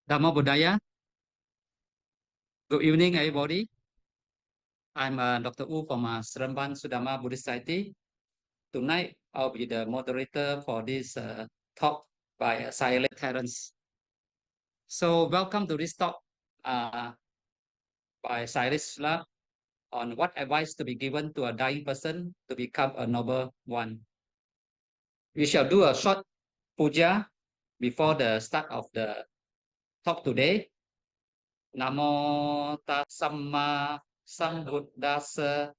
Dhamma Budaya. Good evening, everybody. I'm Dr. U from Seremban Sudama Buddhist Society. Tonight, I'll be the moderator for this talk by Sayalay Terence. So, welcome to this talk by Sayalay Susīla on what advice to be given to a dying person to become a noble one. We shall do a short puja before the start of the talk today. Namo Tassa Samma Sambuddhassa.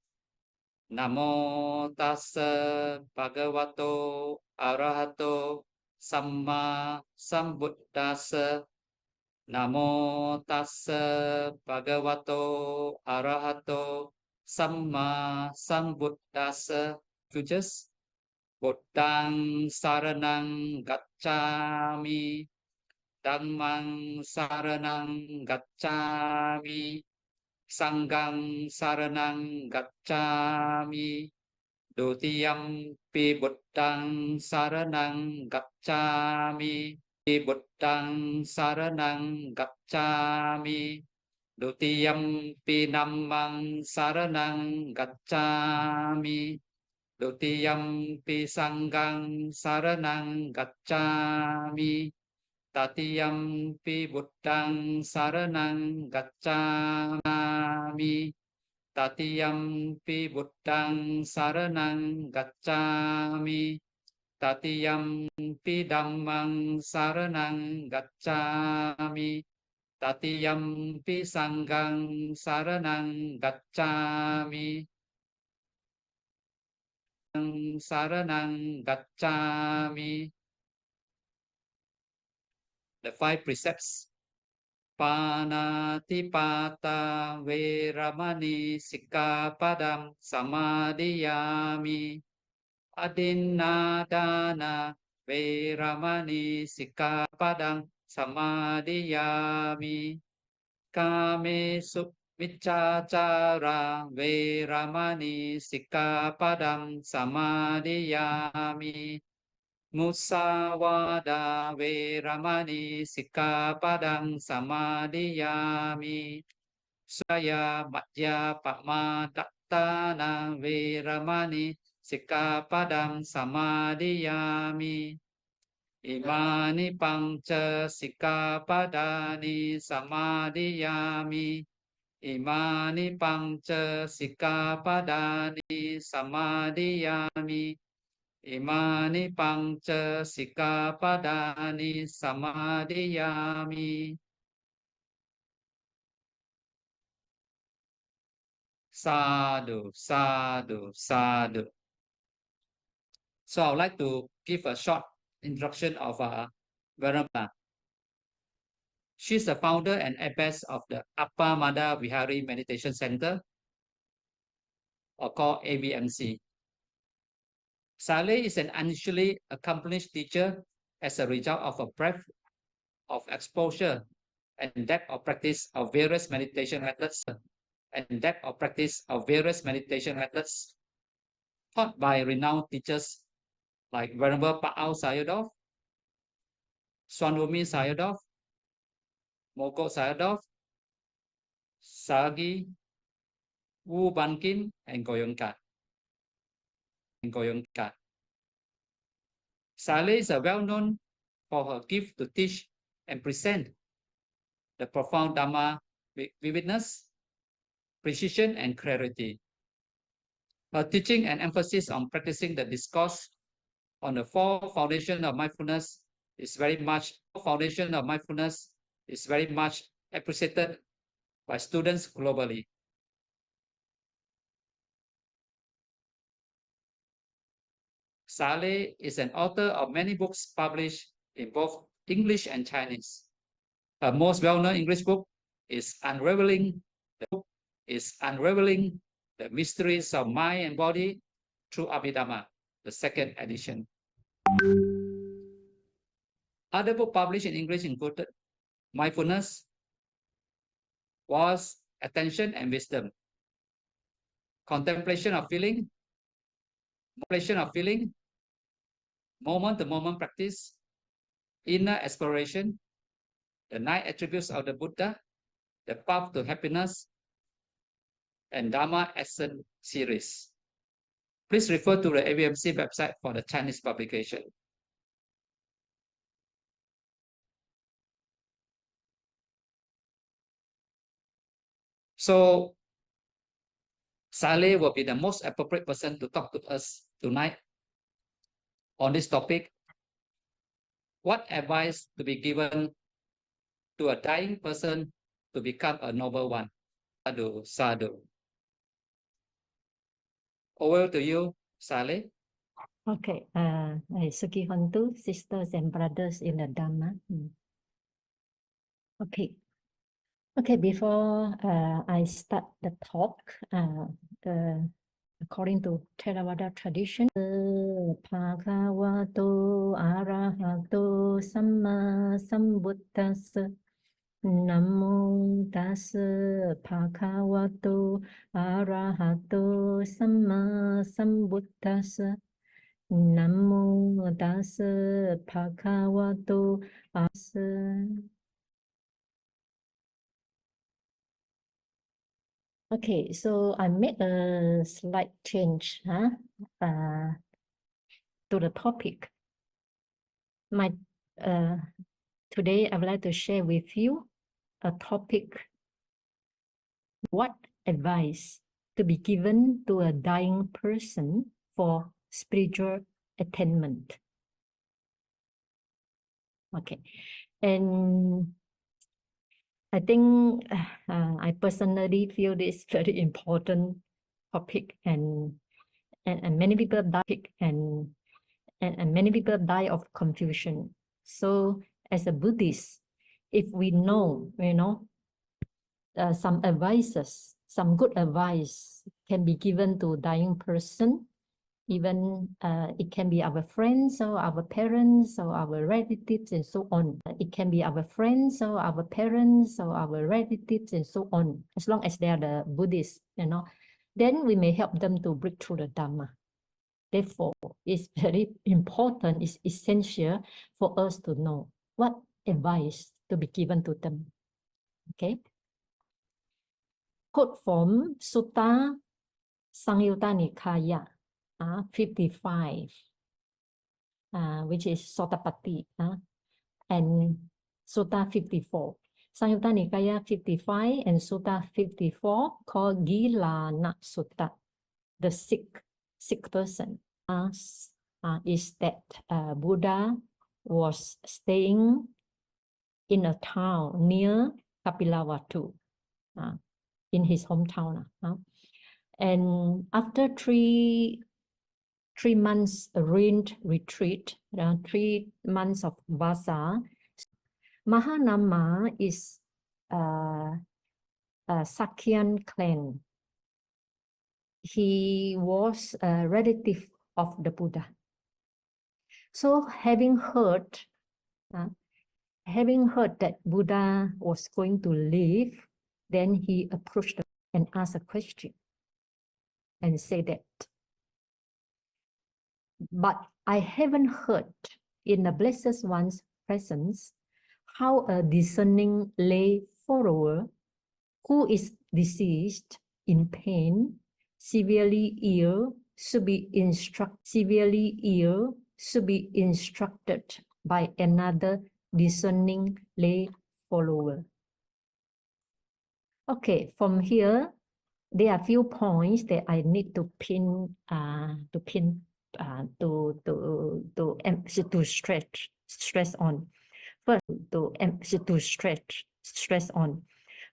Namo Tassa Bhagavato Arahato Samma Sambuddhassa. Namo Tassa Bhagavato Arahato Samma Sambuddhassa. Just Buddhang Saranang Gacchami, Dhammang Saranang Gacchami, Sanghang Saranang Gacchami, Dutiyam Pi Buddhang Saranang Gacchami, Pi Buddhang Saranang Gacchami, Dutiyam Pi Dhammang Saranang Gacchami, Dutiyam Pi Sanghang Saranang Gacchami, Tatiyam Pi Buddhang Saranang Gacchami, Tatiyam Pi Buddhang Saranang Gacchami, Tatiyam Pi Dhammang Saranang Gacchami, Tatiyam Pi Sanghang Saranang Gacchami, Saranang Gacchami. The 5 precepts. Panatipata Veramani Sikkhapadam Samadhiyami. Adinnadana Veramani Sikkhapadam Samadhiyami. Kamesu Miccācara Veramani Sikkhapadam Samadhiyami. Musawada Veramani Sikkhapadam Samadhiyami. Sudaya Madhya Pamadatthana Veramani Sikkhapadam Samadhiyami. Imani Panca Sikkhapadani Samadhiyami. Imani Panca Sikkhapadani Samadhiyami. Imani Panca Sikkhapadani Samadhiyami. Sadhu, sadhu, sadhu. So I would like to give a short introduction of Venerable. She's the founder and abbess of the Appamada Vihari Meditation Centre, or called AVMC. Sayalay is an unusually accomplished teacher as a result of a breadth of exposure and depth of practice of various meditation methods taught by renowned teachers like Venerable Pa'au Sayadaw, Swanwumi Sayadaw, Moko Sayadaw, Sagi, Wu Bankin, and Goyong Kat. Sayalay is well known for her gift to teach and present the profound Dhamma with vividness, precision, and clarity. Her teaching and emphasis on practicing the discourse on the 4 foundations of mindfulness is very much appreciated by students globally. Sayalay is an author of many books published in both English and Chinese. Her most well-known English book is Unraveling the Mysteries of Mind and Body through Abhidhamma, the 2nd edition. Other books published in English included Mindfulness, Was, Attention and Wisdom, Contemplation of Feeling, Moment-to-Moment Practice, Inner Exploration, the 9 attributes of the Buddha, the path to happiness, and Dhamma Essence series. Please refer to the AVMC website for the Chinese publication. So, Sayalay will be the most appropriate person to talk to us tonight on this topic. What advice to be given to a dying person to become a noble one? Sadhu, sadhu. Over to you, Sayalay. Okay, Sukihantu, sisters and brothers in the Dhamma. Okay, before I start the talk, according to Theravada tradition, Bhagavato Arahato Samma Sambuddhassa Namo Tassa Bhagavato Arahato Samma Sambuddhassa Namo Tassa Bhagavato Asa. Okay, so I made a slight change to the topic. Today I would like to share with you a topic: what advice to be given to a dying person for spiritual attainment. Okay, and I think I personally feel this very important topic, and many people die and many people die of confusion. So as a Buddhist, if we know, some advices, some good advice can be given to dying person, even it can be our friends or our parents or our relatives and so on. It can be our friends or our parents or our relatives and so on. As long as they are the Buddhists, then we may help them to break through the Dhamma. Therefore, it's very important, it's essential for us to know what advice to be given to them. Okay. Quote from Sutta Samyutta Nikaya 55, which is Sotappatti, and Sutta 54. Samyutta Nikaya 55 and Sutta 54 called Gilana Sutta. The sick person is that Buddha was staying in a town near Kapilavatthu, in his hometown. And after three months arranged retreat, 3 months of vasa, Mahanama is a Sakyan clan. He was a relative of the Buddha. So having heard that Buddha was going to leave, then he approached and asked a question and said that, but I haven't heard in the Blessed One's presence how a discerning lay follower who is diseased, in pain, severely ill, should be instructed by another discerning lay follower. Okay, from here, there are a few points that I need to stress on.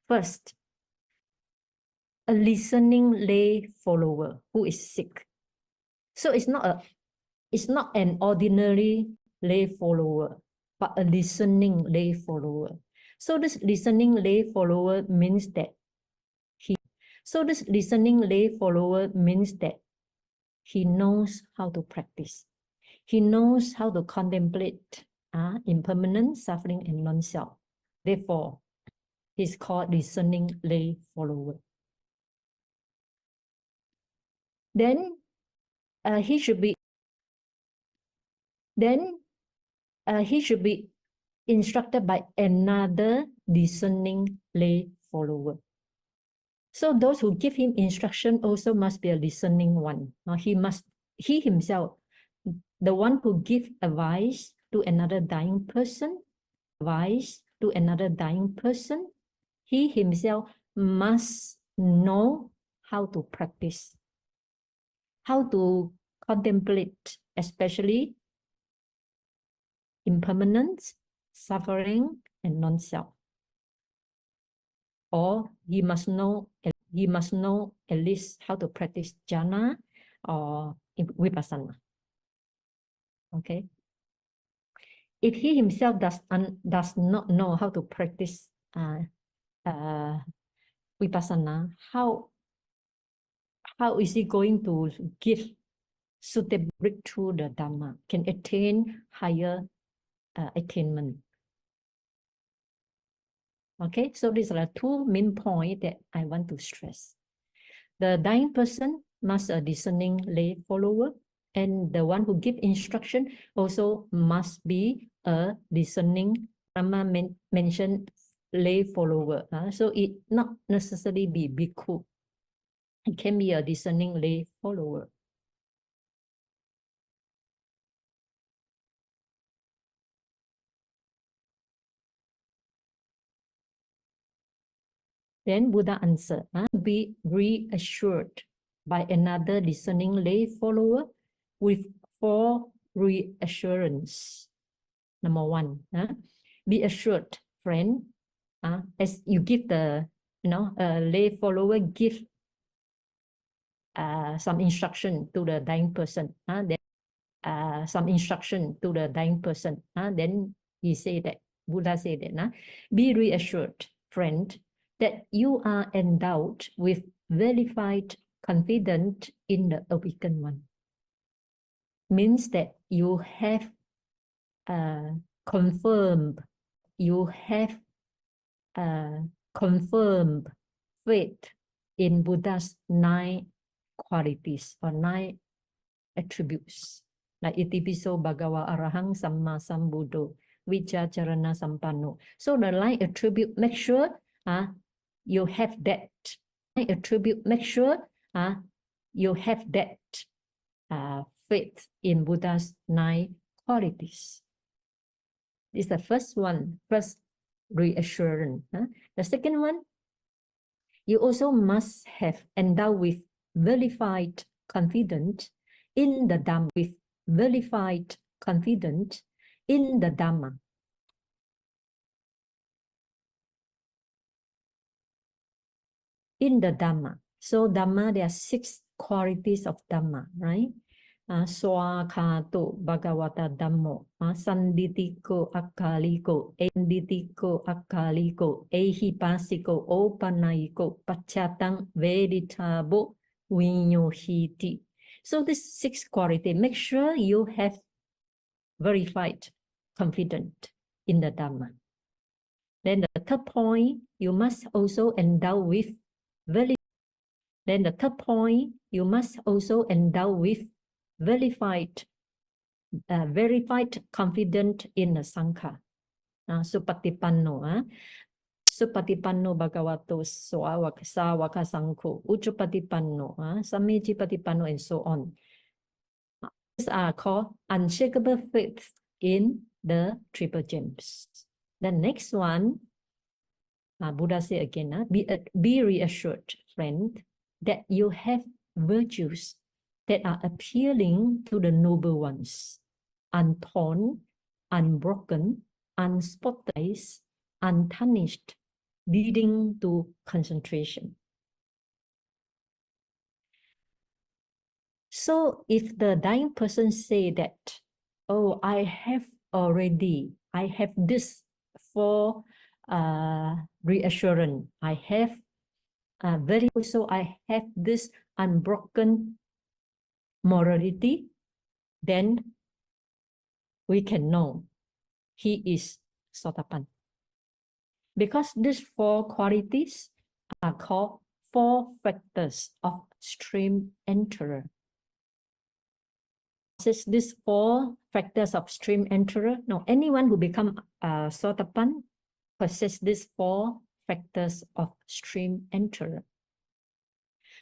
First, a listening lay follower who is sick. So it's not an ordinary lay follower, but a listening lay follower. So this listening lay follower means that he knows how to practice. He knows how to contemplate impermanent suffering and non-self. Therefore, he's called listening lay follower. Then he should be instructed by another discerning lay follower. So those who give him instruction also must be a listening one. He himself, the one who gives advice to another dying person, he himself must know how to practice, how to contemplate, especially impermanence, suffering, and non-self. Or he must know at least how to practice jhana or vipassana. Okay. If he himself does not know how to practice vipassana, how is he going to give suitable breakthrough the Dhamma, can attain higher attainment? Okay, so these are the two main points that I want to stress. The dying person must a discerning lay follower, and the one who gives instruction also must be a discerning, Dhamma mentioned lay follower. So it not necessarily be bhikkhu. It can be a discerning lay follower. Then Buddha answered, be reassured by another discerning lay follower with 4 reassurance. Number 1, be assured, friend, as you give the, lay follower give some instruction to the dying person, then then he say that, Buddha say that, be reassured, friend, that you are endowed with verified confidence in the awakened one. Means that you have confirmed faith in Buddha's 9 qualities or 9 attributes. Like itipiso bhagava arahang samma sambuddho vichacharana sampanno. So the 9 attribute, make sure you have that. Make sure you have that faith in Buddha's 9 qualities. This is the first one, first reassurance. The second one, you also must have endowed with verified confidence in the Dhamma, So Dhamma, there are 6 qualities of Dhamma, right? Swakato Bhagavata Dhammo, Sanditiko Akaliko, Enditiko Akaliko, Ehipasiko, Opanayiko, Pachatang Veditabo, Vinyohiti. So this 6 quality, make sure you have verified confidence in the Dhamma. Then the third point, you must also endow with verified confidence in the Sangha. Supatipanno. Supatipanno bhagavato sawaka sangho, uchupatipanno, samejipatipanno, and so on. These are called unshakable faith in the triple gems. The next one, Buddha say again, be reassured, friend, that you have virtues that are appealing to the noble ones, untorn, unbroken, unspotted, untarnished, leading to concentration. So if the dying person say that, oh, I have this 4 reassurance, I have I have this unbroken morality, then we can know he is Sotapan. Because these 4 qualities are called 4 factors of stream enterer. possess these 4 factors of stream enterer. No, anyone who become Sotapan possess these 4 factors of stream enterer.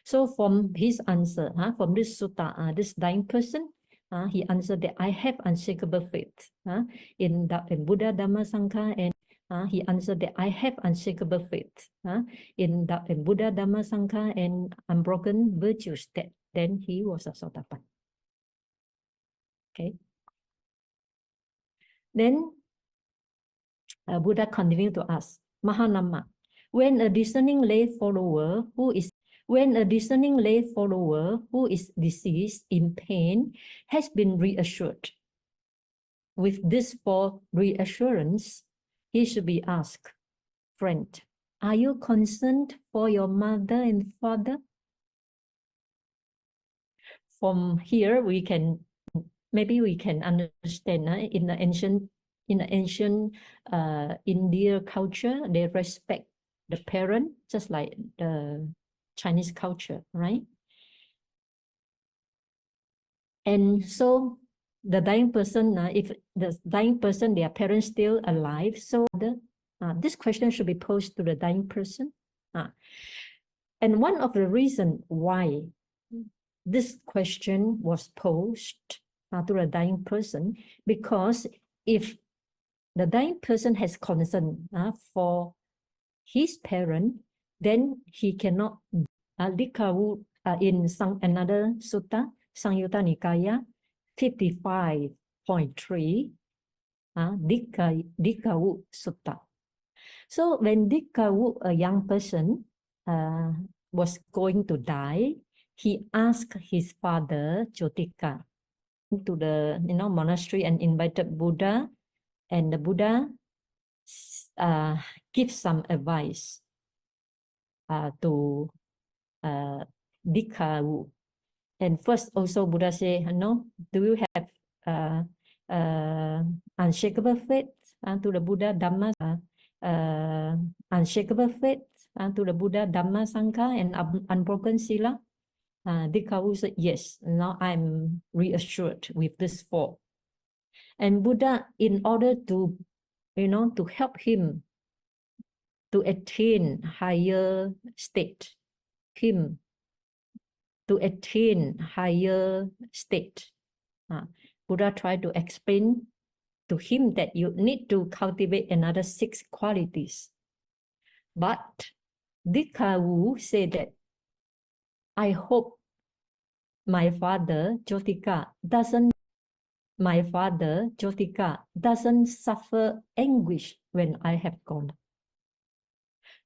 So from his answer, from this sutta, this dying person, he answered that I have unshakable faith in Buddha, Dhamma, Sangha, and he answered that I have unshakable faith in Buddha, Dhamma, Sangha, and unbroken virtues. That then he was a Sotapan. Okay. Then Buddha continued to ask, Mahanama, when a discerning lay follower who is deceased in pain has been reassured, with this 4 reassurance, he should be asked, friend, are you concerned for your mother and father? From here, maybe we can understand in the ancient India culture, they respect the parent just like the Chinese culture, right? And so the dying person, if the dying person, their parents still alive, so this question should be posed to the dying person. And one of the reasons why this question was posed to the dying person, because if the dying person has concern for his parent, then he cannot dikawu in another sutta, Samyutta Nikaya 55.3, dikawu sutta. So when dikawu, a young person, was going to die, he asked his father Jotika to the monastery and invited Buddha, and the Buddha gives some advice to Dikawu. And first also Buddha say, no, do you have unshakable faith to the Buddha, Dhamma, unshakable faith to the Buddha, Dhamma, Sangha, and unbroken Sila? Dikawu said, yes, now I'm reassured with this 4. And Buddha, in order to, to help him to attain higher state, Buddha tried to explain to him that you need to cultivate another 6 qualities. But Dikawu said that, I hope my father Jotika doesn't suffer anguish when I have gone.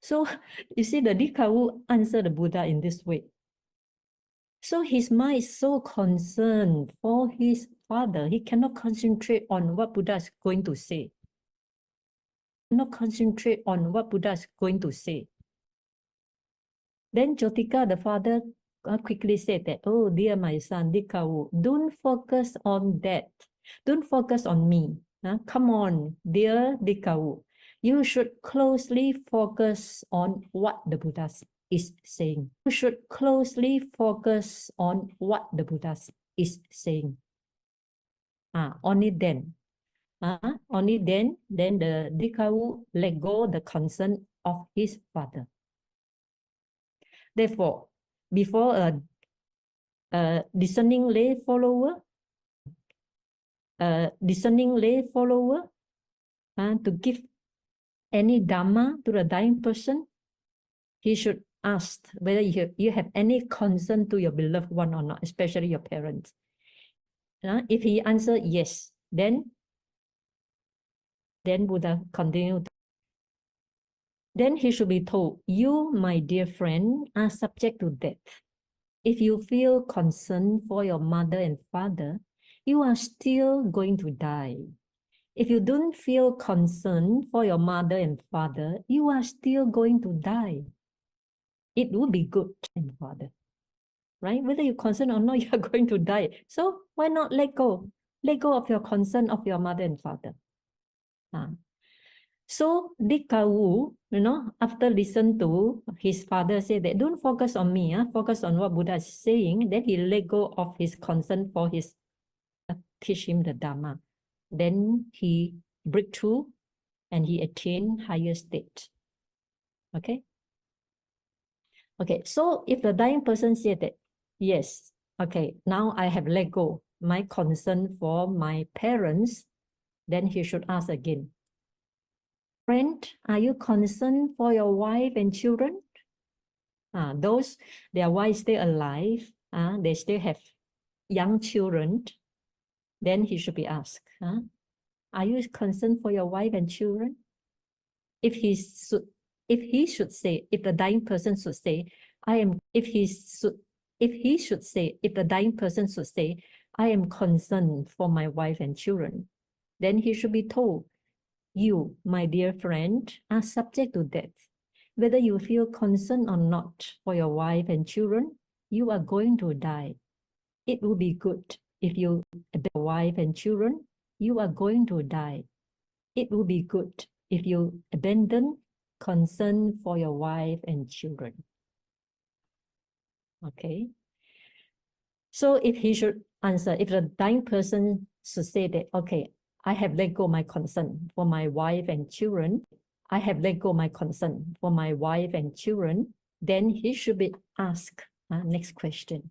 So you see, the Dikawu answered the Buddha in this way. So his mind is so concerned for his father, he cannot concentrate on what Buddha is going to say. Then Jotika, the father, quickly said that, oh dear my son Dikawu, don't focus on that. Don't focus on me. Come on, dear Dikawu. You should closely focus on what the Buddha is saying. You should closely focus on what the Buddha is saying. Only then the Dikawu let go the concern of his father. Therefore, before a discerning lay follower, to give any Dhamma to the dying person, he should ask whether you have any concern to your beloved one or not, especially your parents. If he answers yes, then Buddha continued. Then he should be told, you, my dear friend, are subject to death. If you feel concern for your mother and father, you are still going to die. If you don't feel concern for your mother and father, you are still going to die. It would be good and father, right? Whether you're concerned or not, you are going to die. So why not let go? Let go of your concern of your mother and father. So Dikawu, after listening to his father say that, don't focus on me, focus on what Buddha is saying, then he let go of his concern for his teach him the Dhamma. Then he break through and he attain higher state. Okay? Okay, so if the dying person said that, yes, okay, now I have let go my concern for my parents, then he should ask again, friend, are you concerned for your wife and children? Those, their wives still alive, they still have young children, then he should be asked, are you concerned for your wife and children? If he should say, if the dying person should say, if the dying person should say, I am concerned for my wife and children, then he should be told, you, my dear friend, are subject to death. Whether you feel concerned or not for your wife and children, you are going to die. It will be good if you abandon your wife and children, you are going to die. It will be good if you abandon concern for your wife and children. Okay. So if he should answer, if the dying person should say that, okay, I have let go my concern for my wife and children, I have let go my concern for my wife and children, then he should be asked, next question.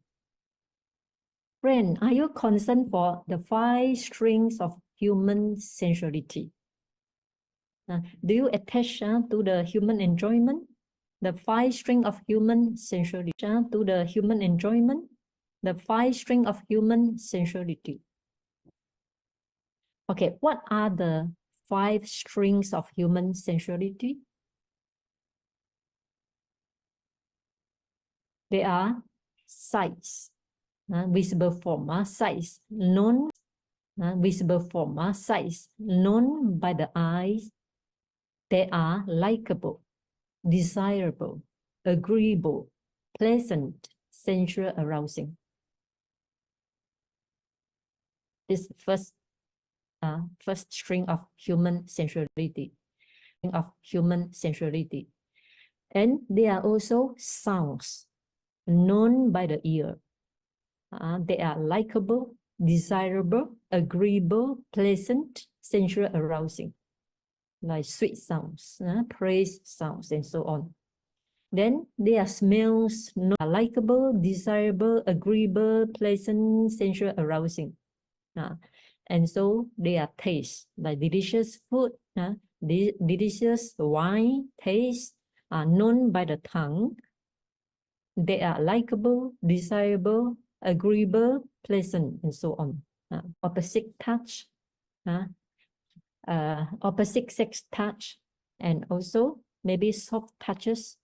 Friend, are you concerned for the 5 strings of human sensuality? Do you attach to the human enjoyment? The 5 string of human sensuality to the human enjoyment? The 5 string of human sensuality. Okay, what are the 5 strings of human sensuality? They are sights, visible form, sights, known, visible form, sights, known by the eyes. They are likable, desirable, agreeable, pleasant, sensual arousing. This first string of human sensuality, and they are also sounds known by the ear. They are likable, desirable, agreeable, pleasant, sensual arousing, like sweet sounds, praise sounds, and so on. Then they are smells, likable, desirable, agreeable, pleasant, sensual arousing. And so they are taste, like delicious food, delicious wine, taste, known by the tongue. They are likable, desirable, agreeable, pleasant, and so on. Opposite touch, opposite sex touch, and also maybe soft touches,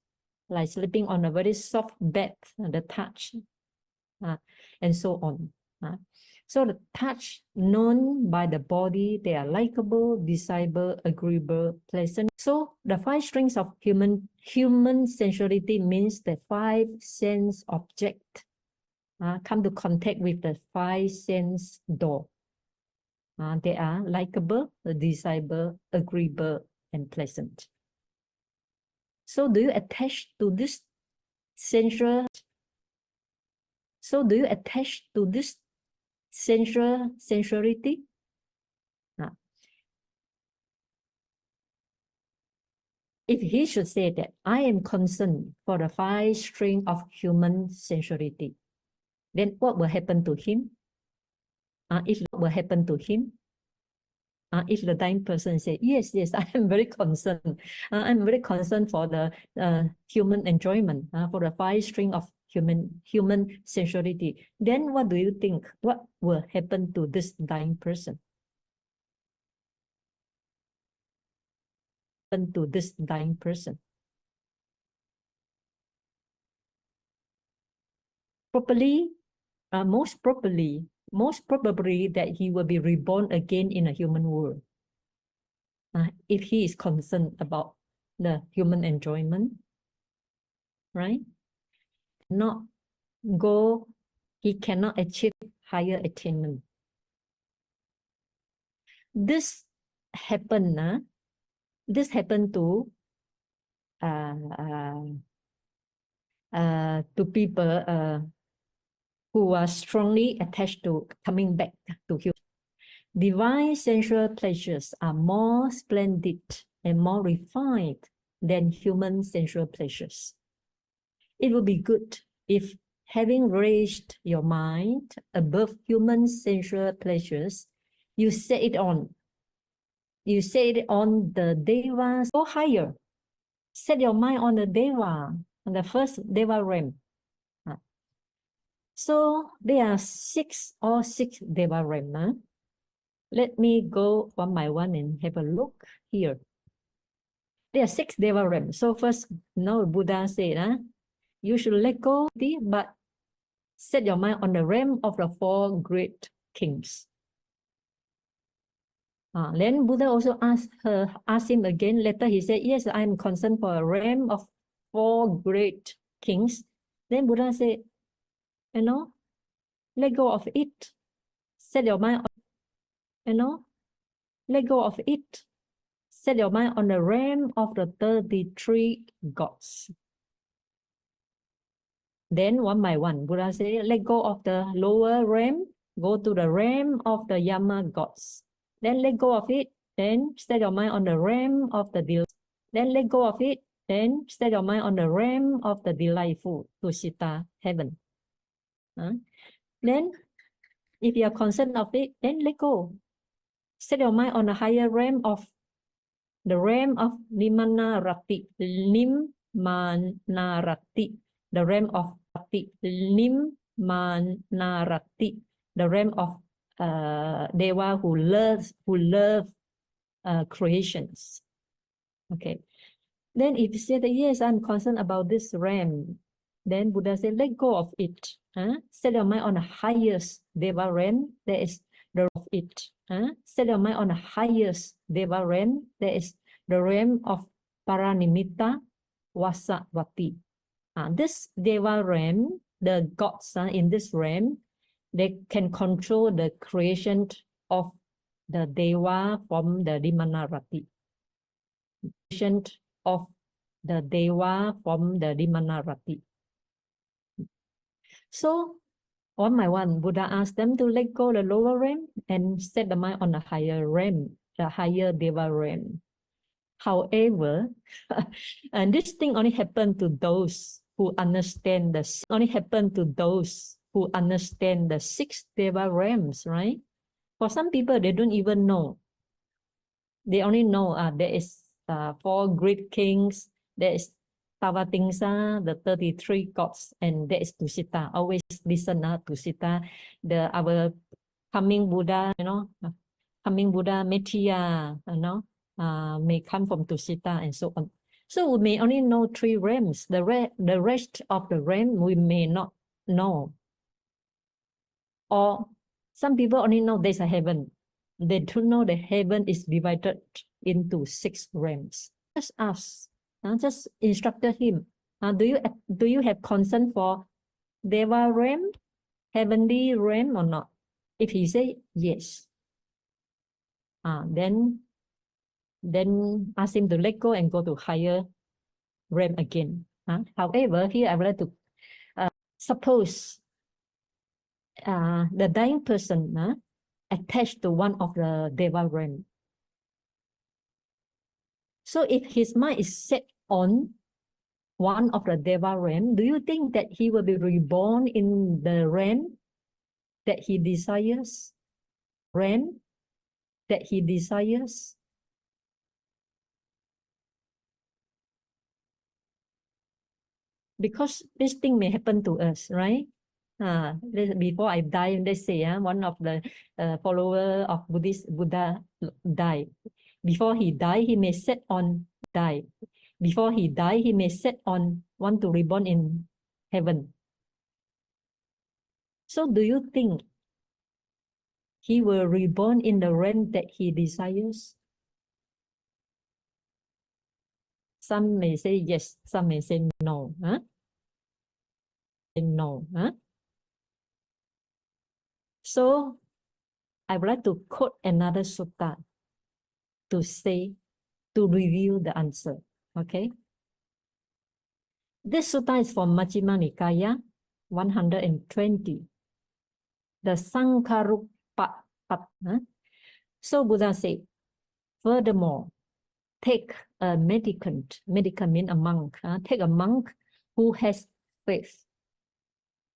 like sleeping on a very soft bed, the touch, and so on. So the touch known by the body, they are likable, desirable, agreeable, pleasant. So the 5 strings of human sensuality means the 5 sense object come to contact with the 5 sense door. They are likable, desirable, agreeable, and pleasant. So do you attach to this sensual? So do you attach to this sensuality? If he should say that I am concerned for the 5 string of human sensuality, then what will happen to him? If the dying person say, yes, I am very concerned. I'm very concerned for the human enjoyment, for the 5 string of human sensuality. Then what do you think? What will happen to this dying person? To this dying person? Most probably that he will be reborn again in a human world. If he is concerned about the human enjoyment, right? He cannot achieve higher attainment. This happened to people who are strongly attached to coming back to human. divine sensual pleasures are more splendid and more refined than human sensual pleasures. It would be good if, having raised your mind above human sensual pleasures, you set it on. You set it on the Deva, go higher. Set your mind on the Deva, on the first Deva realm. So there are six Deva realms. Let me go one by one and have a look here. There are six Deva realms. So first, Buddha said, you should let go, but set your mind on the realm of the four great kings. Then Buddha also asked him again. Later he said, yes, I am concerned for a realm of four great kings. Then Buddha said, let go of it. Set your mind on, let go of it. Set your mind on the realm of the 33 gods. Then one by one, Buddha said, let go of the lower realm, go to the realm of the Yama gods. Then let go of it, then set your mind on the realm of the delightful. Then let go of it, then set your mind on the realm of the delightful, Tusita, heaven. Then, if you are concerned of it, then let go. Set your mind on the higher realm of the realm of Nimanarati, Nimmanarati, the realm of Rati, Nimmanarati, the realm of Deva who love creations. Okay. Then if you say that, yes, I'm concerned about this realm, then Buddha said, let go of it. Set your mind on the highest Deva realm, there is the of it. Set your mind on the highest Deva realm, there is the realm of Paranimitta Vasavati. This Deva realm, the gods in this realm, they can control the creation of the Deva from the Limanarati. Creation of the Deva from the Limanarati. So, one by one, Buddha asked them to let go the lower realm and set the mind on the higher realm, the higher Deva realm. However, and this thing only happened to those who understand the six Deva realms, right? For some people, they don't even know. They only know there is four great kings, there is Tavatimsa, the 33 gods, and there is Tusita. Always listen to Tusita, our coming Buddha, coming Buddha, Metteyya, may come from Tusita and so on. So we may only know three realms. The rest of the realm we may not know. Or some people only know there's a heaven. They don't know the heaven is divided into six realms. Just ask, just instructed him. Do you have concern for Deva realm, heavenly realm or not? If he say yes, then ask him to let go and go to higher realm again. However, here I would like to suppose the dying person attached to one of the Deva realm. So if his mind is set on one of the Deva realm, do you think that he will be reborn in the realm that he desires? Realm that he desires? Because this thing may happen to us, right? Before I die, let's say one of the follower of Buddha died. Before he died, he may set on die. Before he died, he may set on want to reborn in heaven. So do you think he will reborn in the realm that he desires? Some may say yes, some may say no. No. So I would like to quote another sutta to reveal the answer. Okay. This sutta is from Majjhima Nikaya 120. The Sankharupa. So Buddha said, furthermore, take a mendicant means a monk. Take a monk who has faith,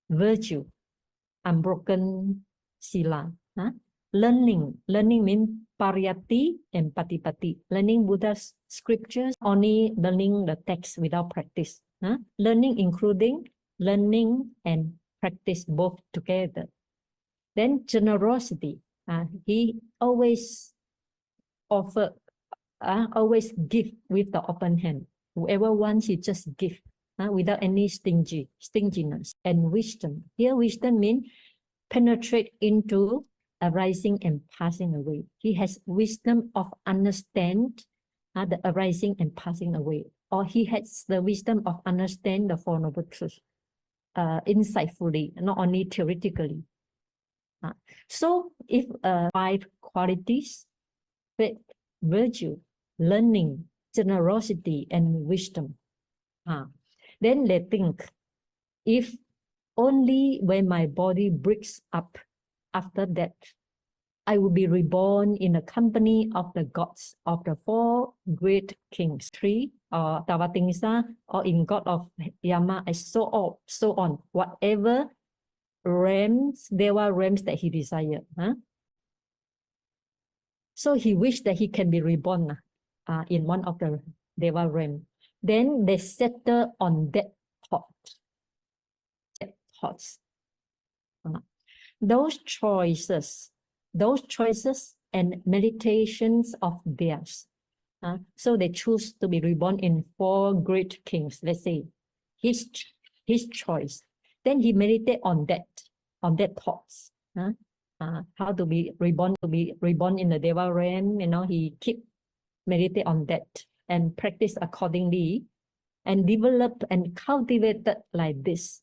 virtue, unbroken sila. Learning means pariyatti and patipatti. Learning Buddha's scriptures, only learning the text without practice. Learning including learning and practice both together. Then generosity. He always offer, always give with the open hand. Whoever wants, he just give without any stinginess. And wisdom. Here wisdom means penetrate into arising and passing away. He has wisdom of understand the arising and passing away. Or he has the wisdom of understand the Four Noble Truths insightfully, not only theoretically. So if 5 qualities, faith, virtue, learning, generosity, and wisdom, then they think, if only when my body breaks up, after that, I will be reborn in the company of the gods of the 4 great kings, 3 or Tavatimsa, or in God of Yama, and so on. Whatever realms, there were realms that he desired. So he wished that he can be reborn in one of the Deva realm. Then they settle on that thought. Those choices and meditations of theirs. So they choose to be reborn in 4 great kings. Let's say his choice. Then he meditate on that thoughts. How to be reborn in the Deva realm. He keep meditate on that and practice accordingly, and develop and cultivated like this,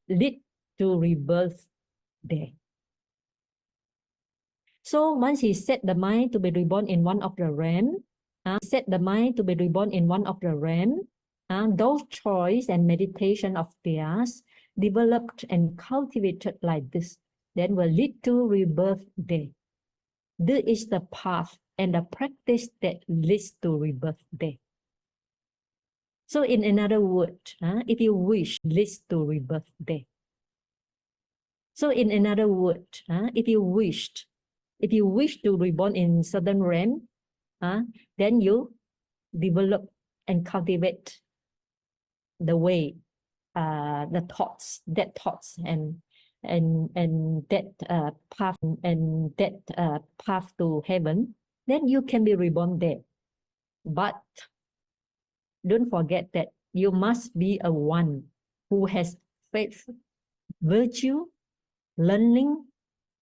lead to rebirth there. So once he set the mind to be reborn in one of the realm, those choice and meditation of theirs developed and cultivated like this, then will lead to rebirth there. This is the path and the practice that leads to rebirth there. So in another word, if you wish, leads to rebirth there. So in another word, if you wish to reborn in certain realm, then you develop and cultivate the way, the thoughts, and that path and that path to heaven, then you can be reborn there. But don't forget that you must be a one who has faith, virtue, learning,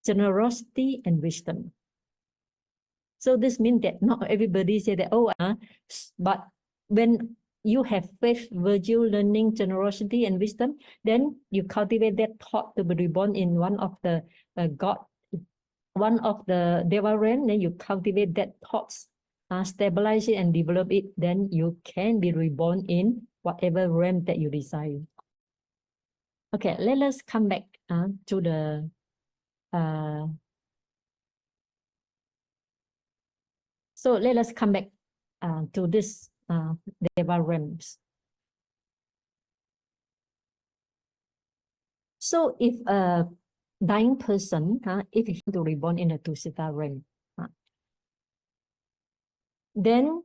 generosity, and wisdom. So this means that not everybody say that, but when you have faith, virtue, learning, generosity, and wisdom, then you cultivate that thought to be reborn in one of the one of the Deva realm, then you cultivate that thoughts, stabilize it and develop it, then you can be reborn in whatever realm that you desire. Okay, let us come back to the so let us come back to this Deva realms. So if a dying person, if he to reborn in the Tusita realm, then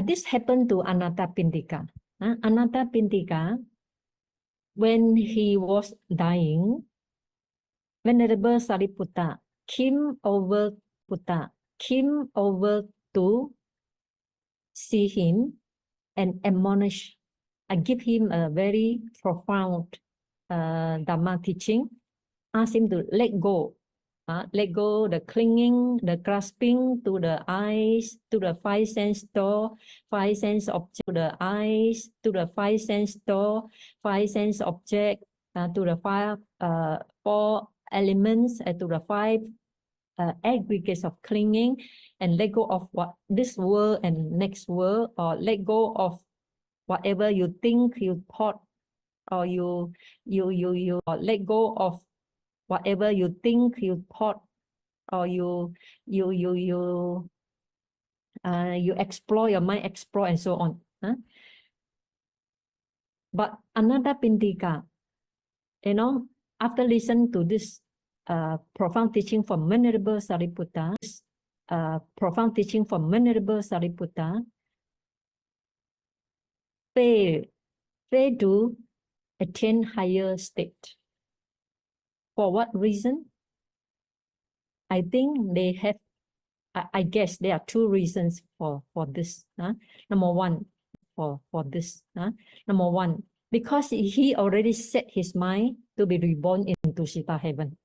this happened to Anathapindika. Anathapindika, when he was dying, Venerable Sariputta came over to see him and admonish. I give him a very profound Dhamma teaching. Ask him to let go the clinging, the grasping to the eyes, to the 5 sense door, 5 sense object, to the eyes, to the 5 sense door, 5 sense object, to the 4 elements, to the 5 aggregates of clinging, and let go of what this world and next world, or let go of whatever you think, you thought or you let go of whatever you think, you thought, or you explore, your mind explore, and so on. But another Pandita, after listening to this profound teaching from Venerable Sariputta, fail to attain higher state. For what reason? I think they have, I guess there are two reasons for this. Number one, Number one, because he already set his mind to be reborn into Sita heaven.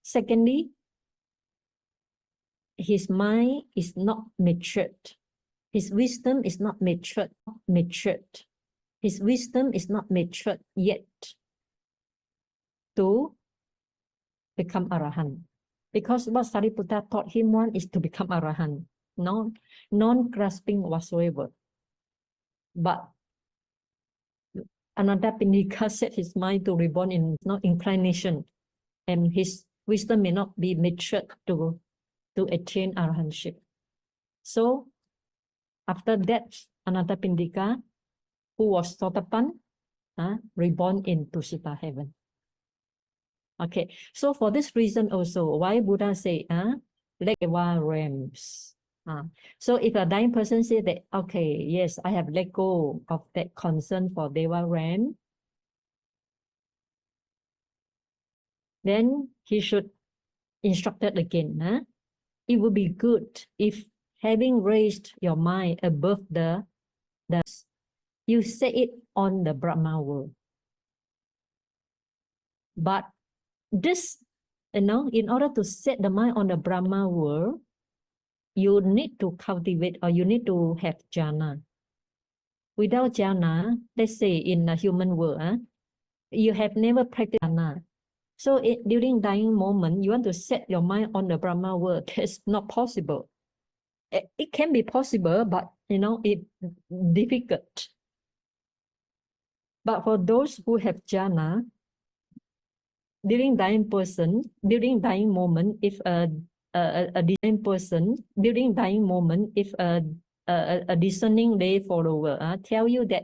Secondly, his mind is not matured. His wisdom is not matured. His wisdom is not matured yet to become Arahant. Because what Sariputta taught him, one is to become Arahant, non-grasping whatsoever. But another Pandita set his mind to reborn in inclination, and his wisdom may not be matured to attain Arahantship. So after that, another Pandita who was Sotapan, reborn into Sita heaven. Okay, so for this reason also, why Buddha say, let go realms. So if a dying person say that, okay, yes, I have let go of that concern for Deva realm, then he should instruct it again. It would be good if, having raised your mind above the you set it on the Brahma world. But this, in order to set the mind on the Brahma world, you need to cultivate, or you need to have jhana. Without jhana, let's say in the human world, you have never practiced jhana. So during dying moment, you want to set your mind on the Brahma world. It's not possible. It can be possible, but it's difficult. But for those who have jhana, during dying moment, if a discerning lay follower tell you that,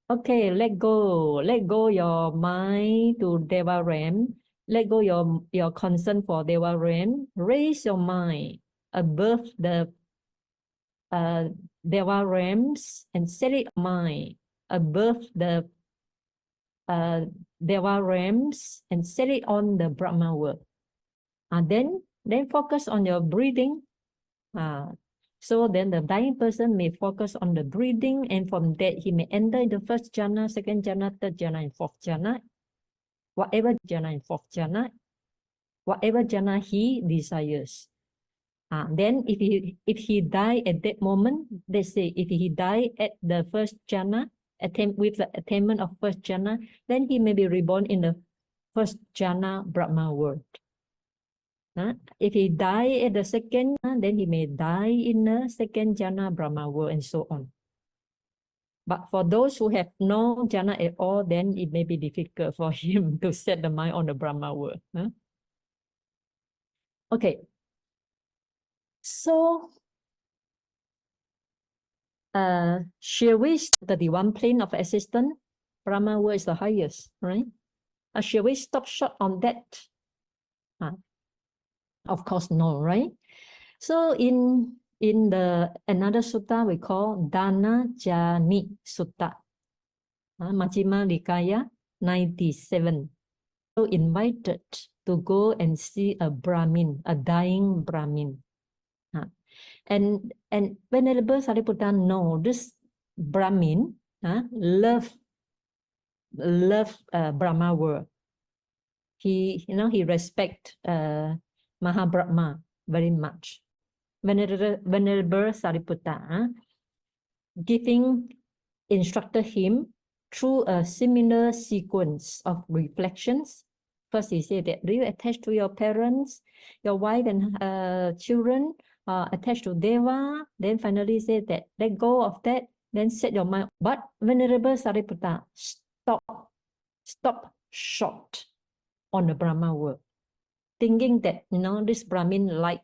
okay, let go your mind to Deva realm, let go your concern for Deva realm, raise your mind above the Deva realms and set it mind above the Deva realms and set it on the Brahma world. Then focus on your breathing. So then the dying person may focus on the breathing, and from that he may enter the first jhana, second jhana, third jhana, and fourth jhana. Whatever jhana he desires. Then if he die at that moment, let's say if he die at the first jhana, with the attainment of first jhana, then he may be reborn in the first jhana Brahma world. If he die at the second, then he may die in the second jhana Brahma world, and so on. But for those who have no jhana at all, then it may be difficult for him to set the mind on the Brahma world. Okay. So, shall we stop the one plane of existence? Brahma world is the highest, right? Shall we stop short on that? Of course, no, right? So in the another sutta we call Dana Jani Sutta, Majjhima Nikaya 97. So invited to go and see a Brahmin, a dying Brahmin. And Venerable Sariputta know this Brahmin love Brahma world. He respect Mahabrahma very much. Venerable Sariputta instructed him through a similar sequence of reflections. First, he said that, do you attach to your parents, your wife and children, attached to Deva, then finally say that let go of that, then set your mind. But Venerable Sariputta stop short on the Brahma world, thinking that this Brahmin like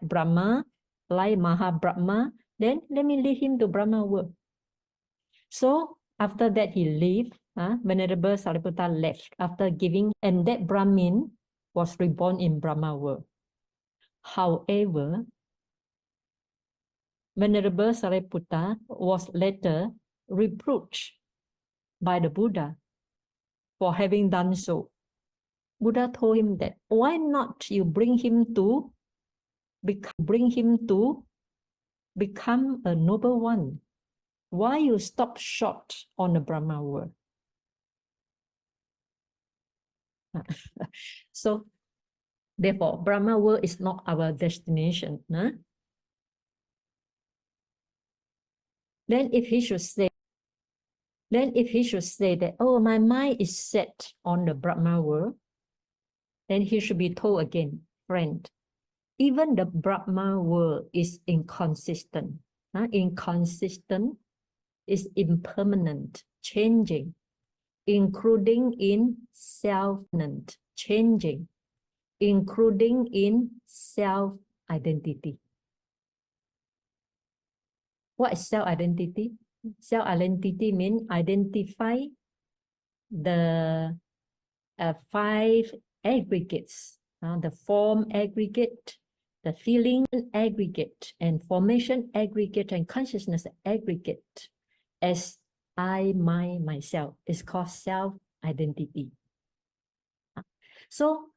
Brahma, like Maha Brahma, then let me lead him to Brahma world. So after that he left, Venerable Sariputta left after giving, and that Brahmin was reborn in Brahma world. However, Venerable Sariputta was later reproached by the Buddha for having done so. Buddha told him that why not you bring him to become a noble one? Why you stop short on the Brahma world? So therefore, Brahma world is not our destination. Then if he should say that, oh, my mind is set on the Brahma world, then he should be told again, friend, even the Brahma world is inconsistent. Inconsistent is impermanent, changing, including in self-identity, changing, including in self-identity. What is self-identity? Self-identity means identify the 5 aggregates, the form aggregate, the feeling aggregate, and formation aggregate, and consciousness aggregate as I, myself. It's called self-identity. So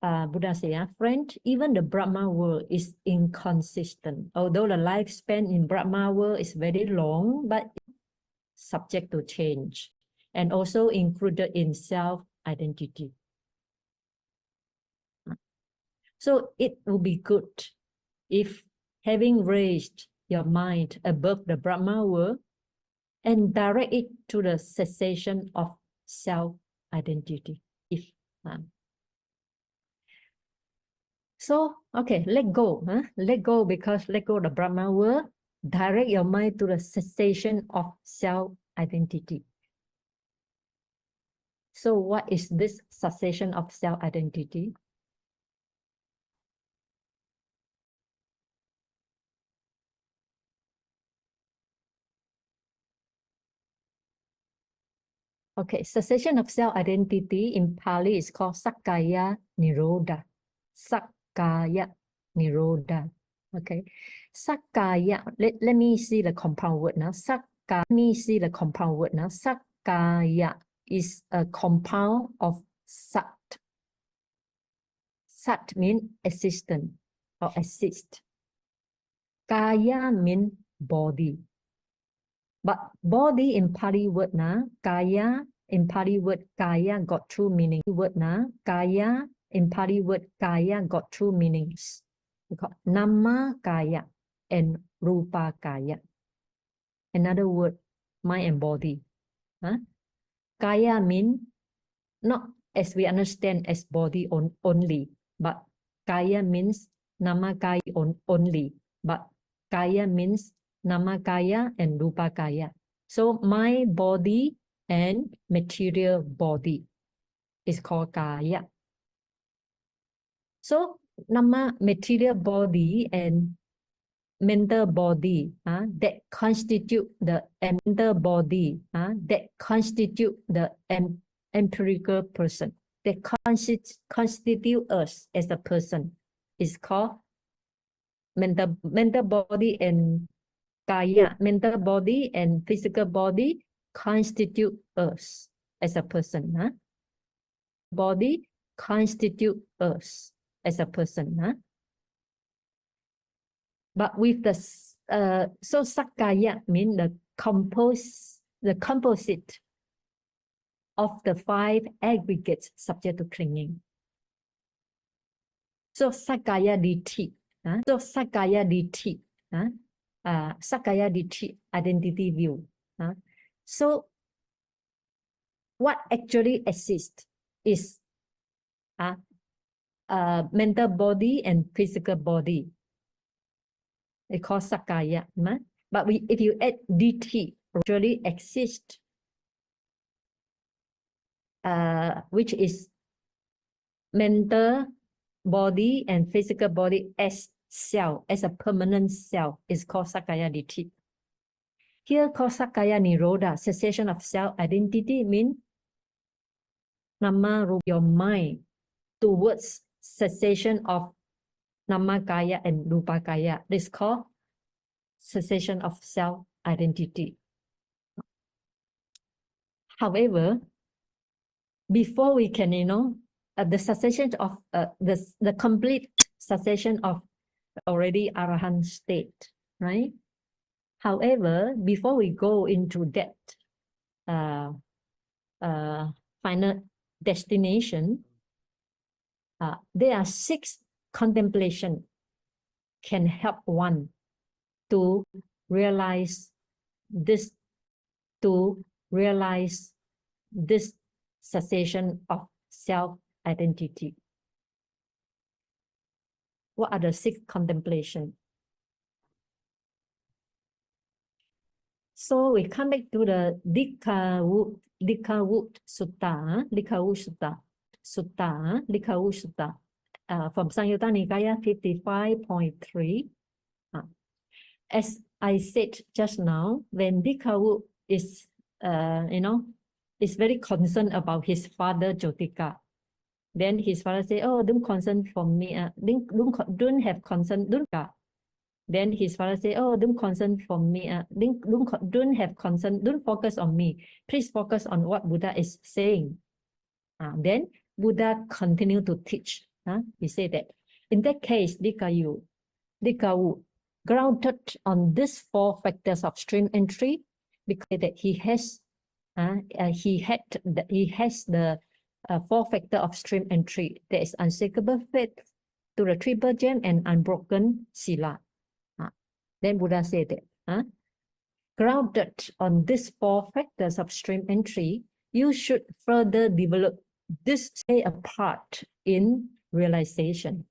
Buddha said, friend, even the Brahma world is inconsistent. Although the lifespan in Brahma world is very long, but subject to change, and also included in self-identity. So it will be good if, having raised your mind above the Brahma world, and direct it to the cessation of self-identity. So, okay, let go. Let go, because let go of the Brahma world, direct your mind to the cessation of self-identity. So what is this cessation of self-identity? Okay, cessation of self-identity in Pali is called Sakkaya Nirodha. Sakkaya Nirodha. Okay, Sakkaya. Let me see the compound word now. Let me see the compound word now. Sakkaya is a compound of Sat. Sat means assistant or assist. Kaya means body. But body in Pali word kaya, in Pali word kaya got 2 meanings. Word kaya, in Pali word kaya got 2 meanings. Nama kaya and rupa kaya. Another word, mind and body. Kaya mean not as we understand as body only, but kaya means nama kaya only, but kaya means nama kaya and rupa kaya. So my body and material body is called kaya. So nama material body and mental body that constitute the mental body that constitute the empirical person, that constitute us as a person, is called mental body and kaya. Mental body and physical body constitute us as a person. Body constitute us as a person. But with the so Sakkaya means the composite of the 5 aggregates subject to clinging. So Sakkaya Ditti, Sakkaya Ditti, Sakkaya Ditti identity view. So what actually exists is mental body and physical body. It's called Sakaya. But if you add DT, actually exist, which is mental body and physical body as self, as a permanent self, is called Sakaya DT. Here called Sakaya Nirodha, cessation of self-identity, means Nama Rupa, your mind towards cessation of Namakaya and Rupakaya. This is called cessation of self-identity. However, before we can, the cessation of the complete cessation of already Arahant state, right? However, before we go into that final destination, there are 6 contemplation can help one to realize this, cessation of self-identity. What are the 6 contemplation? So we come back to the Dikawut Sutta, from Samyutta Nikaya 55.3. As I said just now, when Dikawut is, is very concerned about his father Jotika, then his father say, "Oh, don't concern for me. Don't have concern. Don't." Then his father say, "Oh, don't concern for me. Don't have concern. Don't focus on me. Please focus on what Buddha is saying." Then Buddha continue to teach. He said that in that case, Dikawu, grounded on these 4 factors of stream entry, because that he has the 4 factor of stream entry. There is unshakable faith to the triple gem and unbroken sila. Then Buddha said that, grounded on these 4 factors of stream entry, you should further develop this stay apart in realization.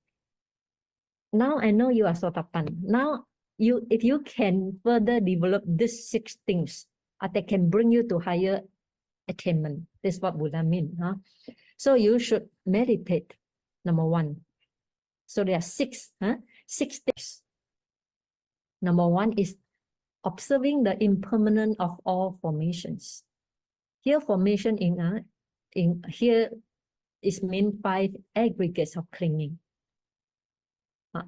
Now I know you are Sotapan. Now, if you can further develop these 6 things, that can bring you to higher attainment. This is what Buddha means. So you should meditate, number 1. So there are 6 things. Number 1 is observing the impermanence of all formations. Here, formation in here is mean 5 aggregates of clinging.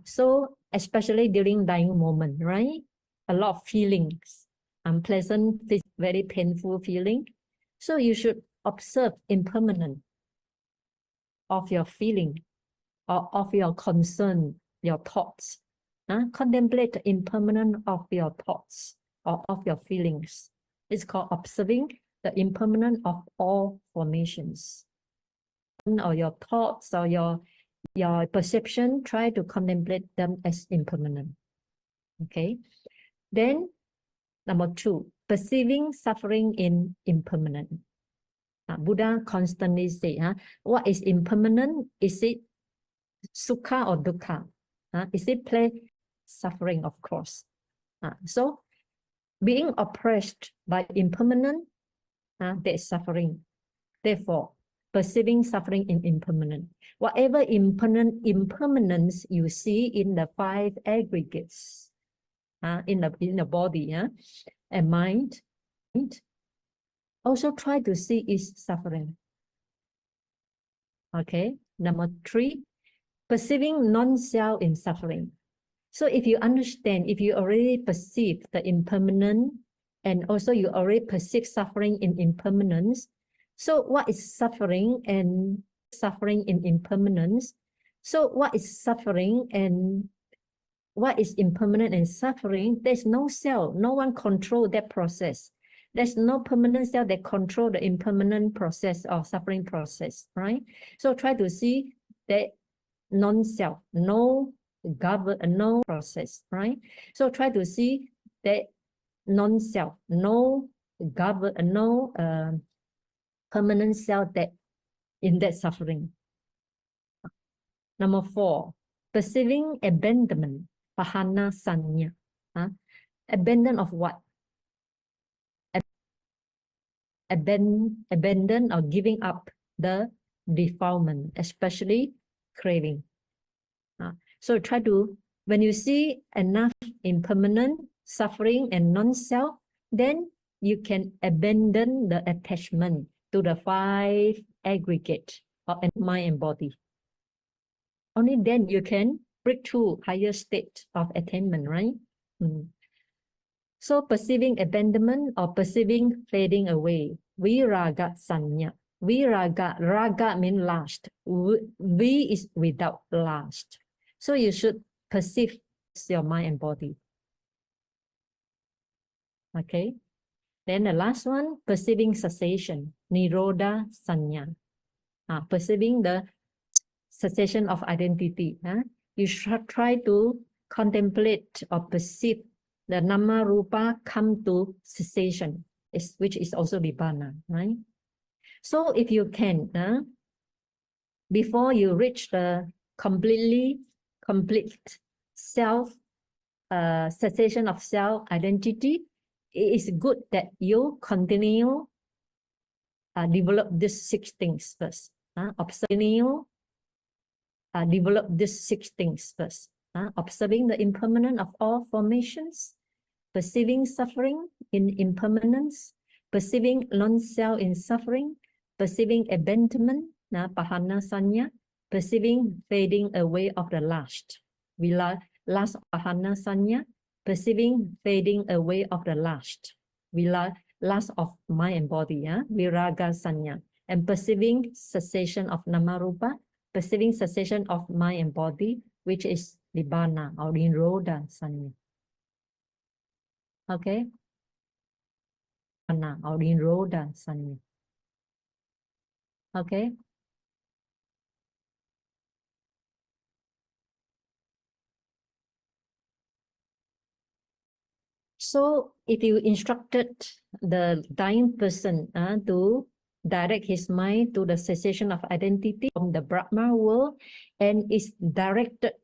So especially during dying moment, right? A lot of feelings, unpleasant, very painful feeling. So you should observe impermanence of your feeling, or of your concern, your thoughts. Contemplate the impermanence of your thoughts or of your feelings. It's called observing the impermanence of all formations. Or your thoughts or your perception, try to contemplate them as impermanent. Okay. Then number 2, perceiving suffering in impermanent. Buddha constantly say, what is impermanent? Is it sukha or dukkha? Is it pleasure? Suffering, of course. So being oppressed by impermanent, there is suffering. Therefore, perceiving suffering in impermanent. Whatever impermanence you see in the 5 aggregates, in the body and mind, also try to see is suffering. Okay. Number 3, perceiving non-self in suffering. So if you understand, if you already perceive the impermanent, and also you already perceive suffering in impermanence, so what is suffering and suffering in impermanence? So what is suffering and what is impermanent and suffering? There's no self. No one control that process. There's no permanent self that control the impermanent process or suffering process, right? So try to see that non-self, no process, right? So try to see that non-self, no permanent self that in that suffering. Number 4, perceiving abandonment, pahana sanya. Abandon of what? Abandon or giving up the defilement, especially craving. So try to, when you see enough impermanent, suffering, and non-self, then you can abandon the attachment to the 5 aggregate of mind and body. Only then you can break through higher state of attainment, right? So perceiving abandonment or perceiving fading away, viraga sanya. Viraga, raga means last. V is without last. So you should perceive your mind and body. Okay. Then the last one, perceiving cessation, nirodha sanya. Perceiving the cessation of identity. You should try to contemplate or perceive the nama rupa come to cessation, which is also nibbana, right? So if you can, before you reach the complete self, cessation of self identity, it is good that you continue develop these 6 things first. Develop these 6 things first. Observing the impermanence of all formations, perceiving suffering in impermanence, perceiving non-self in suffering, perceiving abandonment, pahana sanya, perceiving fading away of the last. Last pahana sanya, perceiving fading away of the last. Last of mind and body, viraga sanya, and perceiving cessation of namarupa, perceiving cessation of mind and body, which is nibbana or nirodha sanya. Okay? Or nirodha sanya. Okay? So if you instructed the dying person to direct his mind to the cessation of identity from the Brahma world and is directed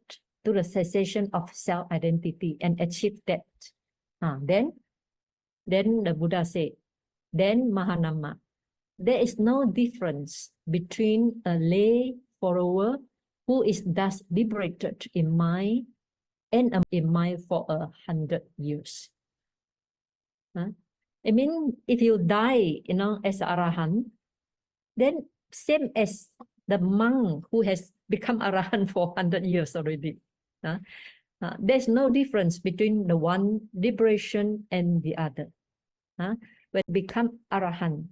to the cessation of self-identity and achieve that, then the Buddha said, then Mahanama, there is no difference between a lay follower who is thus liberated in mind and in mind for 100 years. I mean, if you die, as Arahant, then same as the monk who has become Arahant for 100 years already. There's no difference between the one liberation and the other. When you become Arahant,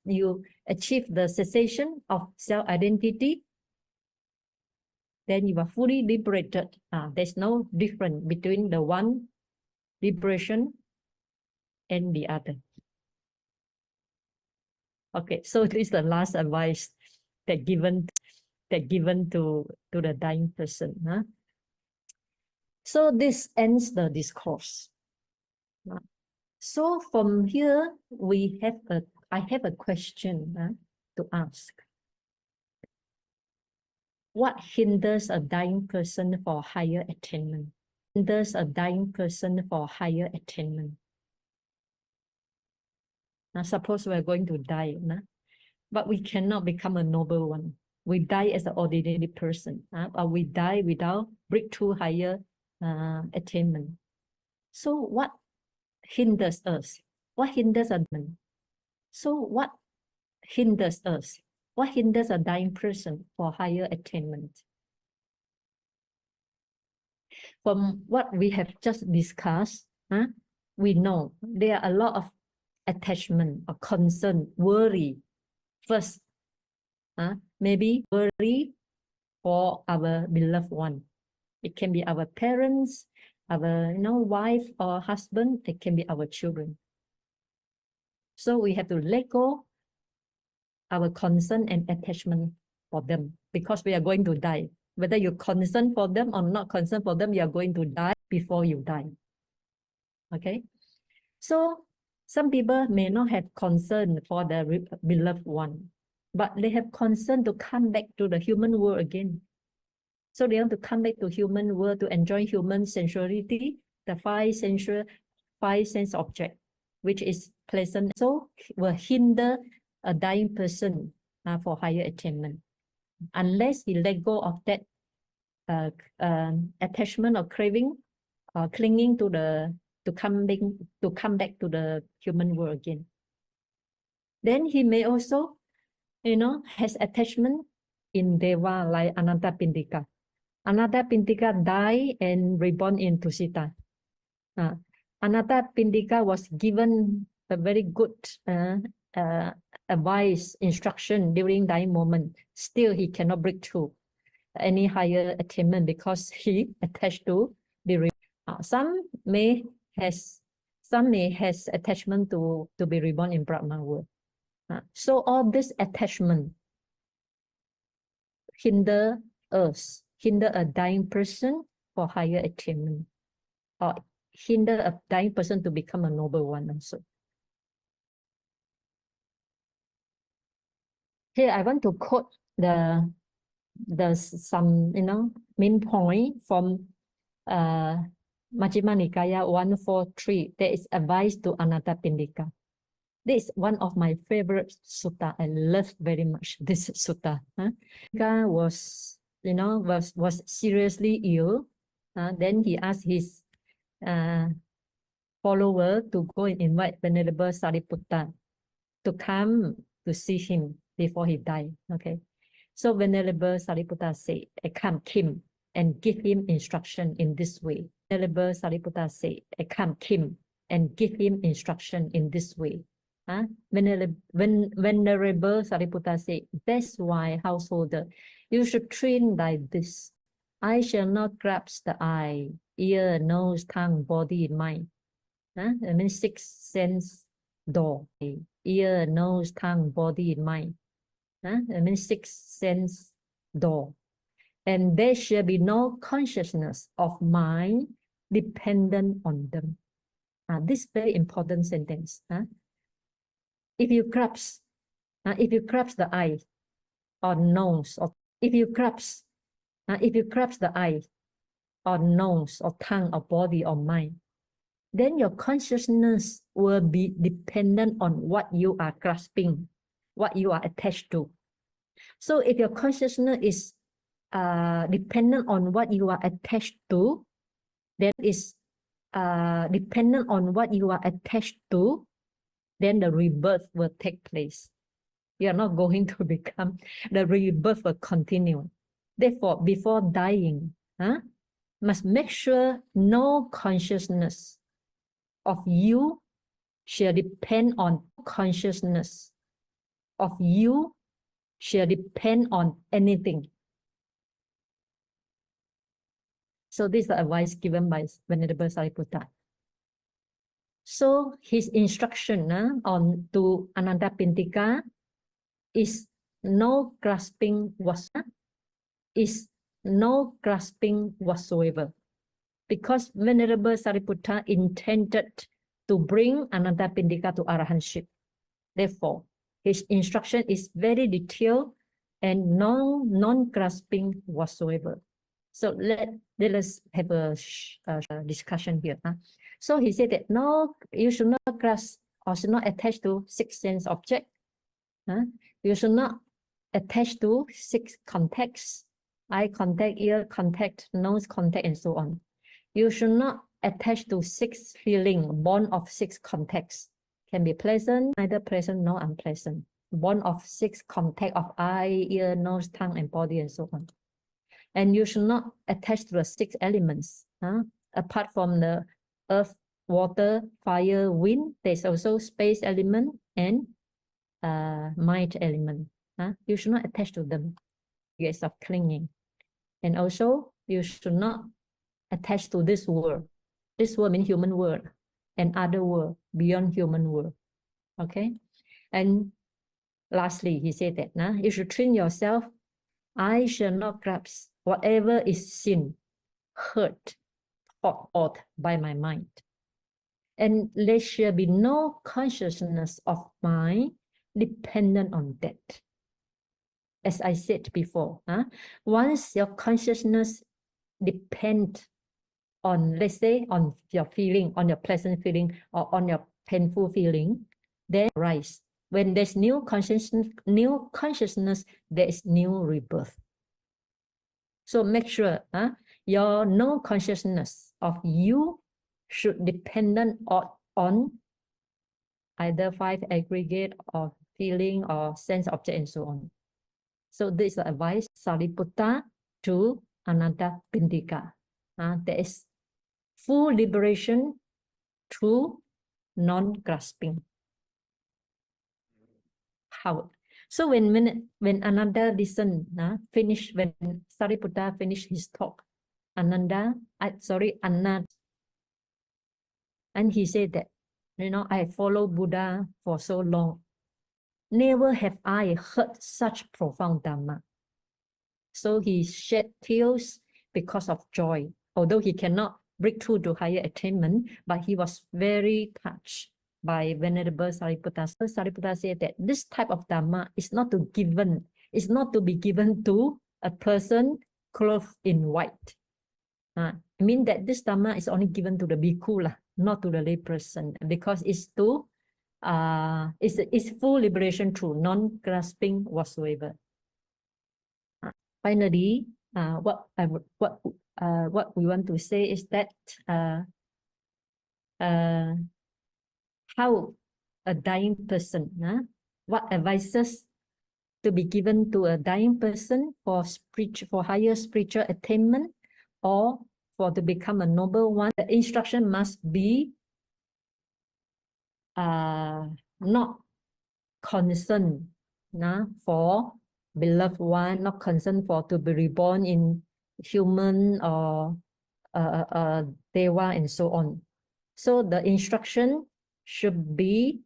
you achieve the cessation of self-identity, then you are fully liberated. There's no difference between the one liberation and the other. Okay, so this is the last advice that given to the dying person. So this ends the discourse. So from here I have a question to ask. What hinders a dying person for higher attainment? Hinders a dying person for higher attainment? Now, suppose we're going to die, but we cannot become a noble one. We die as an ordinary person, or we die without breakthrough higher attainment. So what hinders us? What hinders a dying? So what hinders us? What hinders a dying person for higher attainment? From what we have just discussed, we know there are a lot of attachment or concern, worry. First, maybe worry for our beloved one. It can be our parents, our wife or husband. It can be our children. So we have to let go our concern and attachment for them because we are going to die. Whether you're concerned for them or not concerned for them, you are going to die before you die. Okay? So some people may not have concern for their beloved one, but they have concern to come back to the human world again. So they want to come back to human world to enjoy human sensuality, the five sense object, which is pleasant, so will hinder a dying person for higher attainment. Unless he let go of that attachment or craving, clinging to come back to the human world again. Then he may also, has attachment in Deva, like Anatta Pindika. Anatta Pindika died and reborn in Tusita. Anatta Pindika was given a very good advice, instruction during dying moment. Still, he cannot break through any higher attainment because he attached to be. Some may has attachment to be reborn in Brahma world. So all this attachment hinder us, hinder a dying person for higher attainment, or hinder a dying person to become a noble one also. Here I want to quote some main point from Majjhima Nikaya 143. There is advice to Anatta Pindika. This is one of my favorite sutta. I love very much this sutta. Pindika was seriously ill. Then he asked his follower to go and invite Venerable Sariputta to come to see him before he died. Okay, so Venerable Sariputta said, I come him and give him instruction in this way. Venerable Sariputta said, I come him and give him instruction in this way. Venerable Sariputta said, that's why, householder, you should train like this. I shall not grasp the eye, ear, nose, tongue, body, mind. That means 6 sense door. Ear, nose, tongue, body, mind. That means 6 sense door. And there shall be no consciousness of mind dependent on them. This very important sentence. If you grasp the eye or nose, or if you grasp the eye or nose or tongue or body or mind, then your consciousness will be dependent on what you are grasping, what you are attached to. So if your consciousness is dependent on what you are attached to, then dependent on what you are attached to, then the rebirth will take place. You are not going to become, the rebirth will continue. Therefore, before dying, must make sure no consciousness of you shall depend on consciousness of you shall depend on anything. So this is the advice given by Venerable Sariputta. So his instruction on to Anatta Pindika is no grasping whatsoever. Because Venerable Sariputta intended to bring Anatta Pindika to arahantship. Therefore, his instruction is very detailed and non-grasping whatsoever. So let us have a discussion here. So he said that no, you should not grasp or should not attach to 6 sense object. You should not attach to 6 contacts, eye contact, ear contact, nose contact, and so on. You should not attach to 6 feeling, bond of 6 contacts. Can be pleasant, neither pleasant nor unpleasant. Bond of 6 contact of eye, ear, nose, tongue, and body, and so on. And you should not attach to the 6 elements. Apart from the earth, water, fire, wind, there's also space element and mind element. You should not attach to them because of clinging. And also, you should not attach to this world. This world means human world and other world beyond human world. Okay? And lastly, he said that you should train yourself. I shall not grasp whatever is seen, heard, thought by my mind. And there shall be no consciousness of mind dependent on that. As I said before, once your consciousness depends on, let's say, on your feeling, on your pleasant feeling, or on your painful feeling, then rise. When there's new consciousness, there is new rebirth. So make sure your no consciousness of you should dependent on either 5 aggregate or feeling or sense object and so on. So this is the advice Sariputta to Ananda Pindika. There is full liberation through non-grasping. How? So when Ananda listened, when Sariputta finished his talk, Ananda, and he said that, I follow Buddha for so long. Never have I heard such profound Dhamma. So he shed tears because of joy. Although he cannot break through to higher attainment, but he was very touched by Venerable Sariputta. So Sariputta said that this type of Dhamma is not to be given to a person clothed in white. I mean that this Dhamma is only given to the bhikkhu, not to the lay person, because it's full liberation through non-grasping whatsoever. Finally, what we want to say is that how a dying person, what advices to be given to a dying person for higher spiritual attainment or for to become a noble one. The instruction must be not concerned for beloved one, not concerned for to be reborn in human or deva and so on. So the instruction should be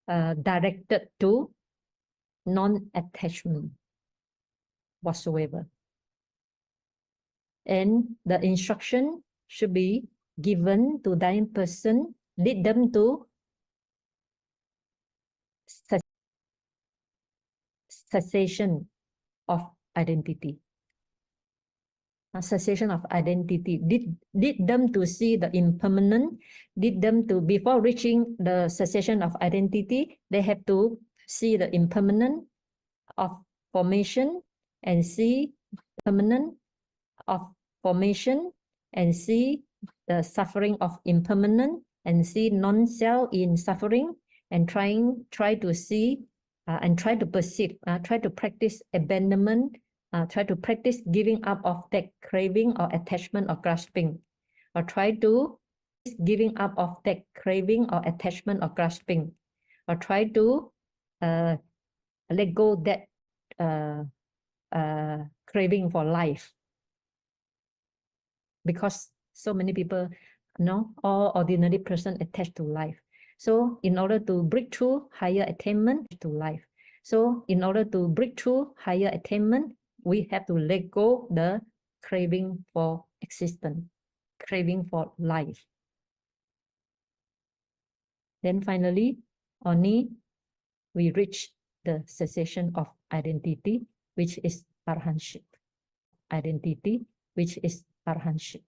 directed to non-attachment whatsoever. And the instruction should be given to dying person, lead them to cessation of identity. Cessation of identity. Lead them to see the impermanent. Lead them to, before reaching the cessation of identity, they have to see the impermanent of formation and see permanent of formation and see the suffering of impermanent and see non-self in suffering and try to see and try to perceive, try to practice abandonment, try to practice giving up of that craving or attachment or grasping, or try to giving up of that craving or attachment or grasping, or try to let go that craving for life. Because so many people, all ordinary person attached to life. So in order to break through higher attainment to life. So in order to break through higher attainment, we have to let go the craving for existence, craving for life. Then finally, only we reach the cessation of identity, which is arhanship. Identity, which is arhanship.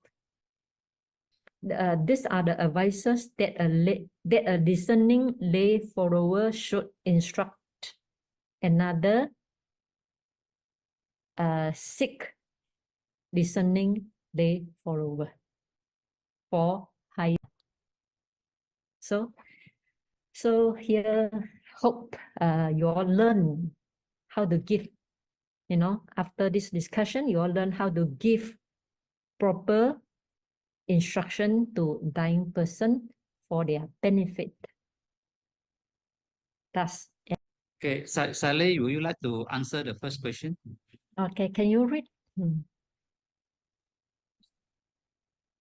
These are the advices that a discerning lay follower should instruct another sick discerning lay follower for higher. So here, hope you all learn how to give. After this discussion, you all learn how to give proper instruction to dying person for their benefit. Thus. Okay, Sayalay, would you like to answer the first question? Okay, can you read?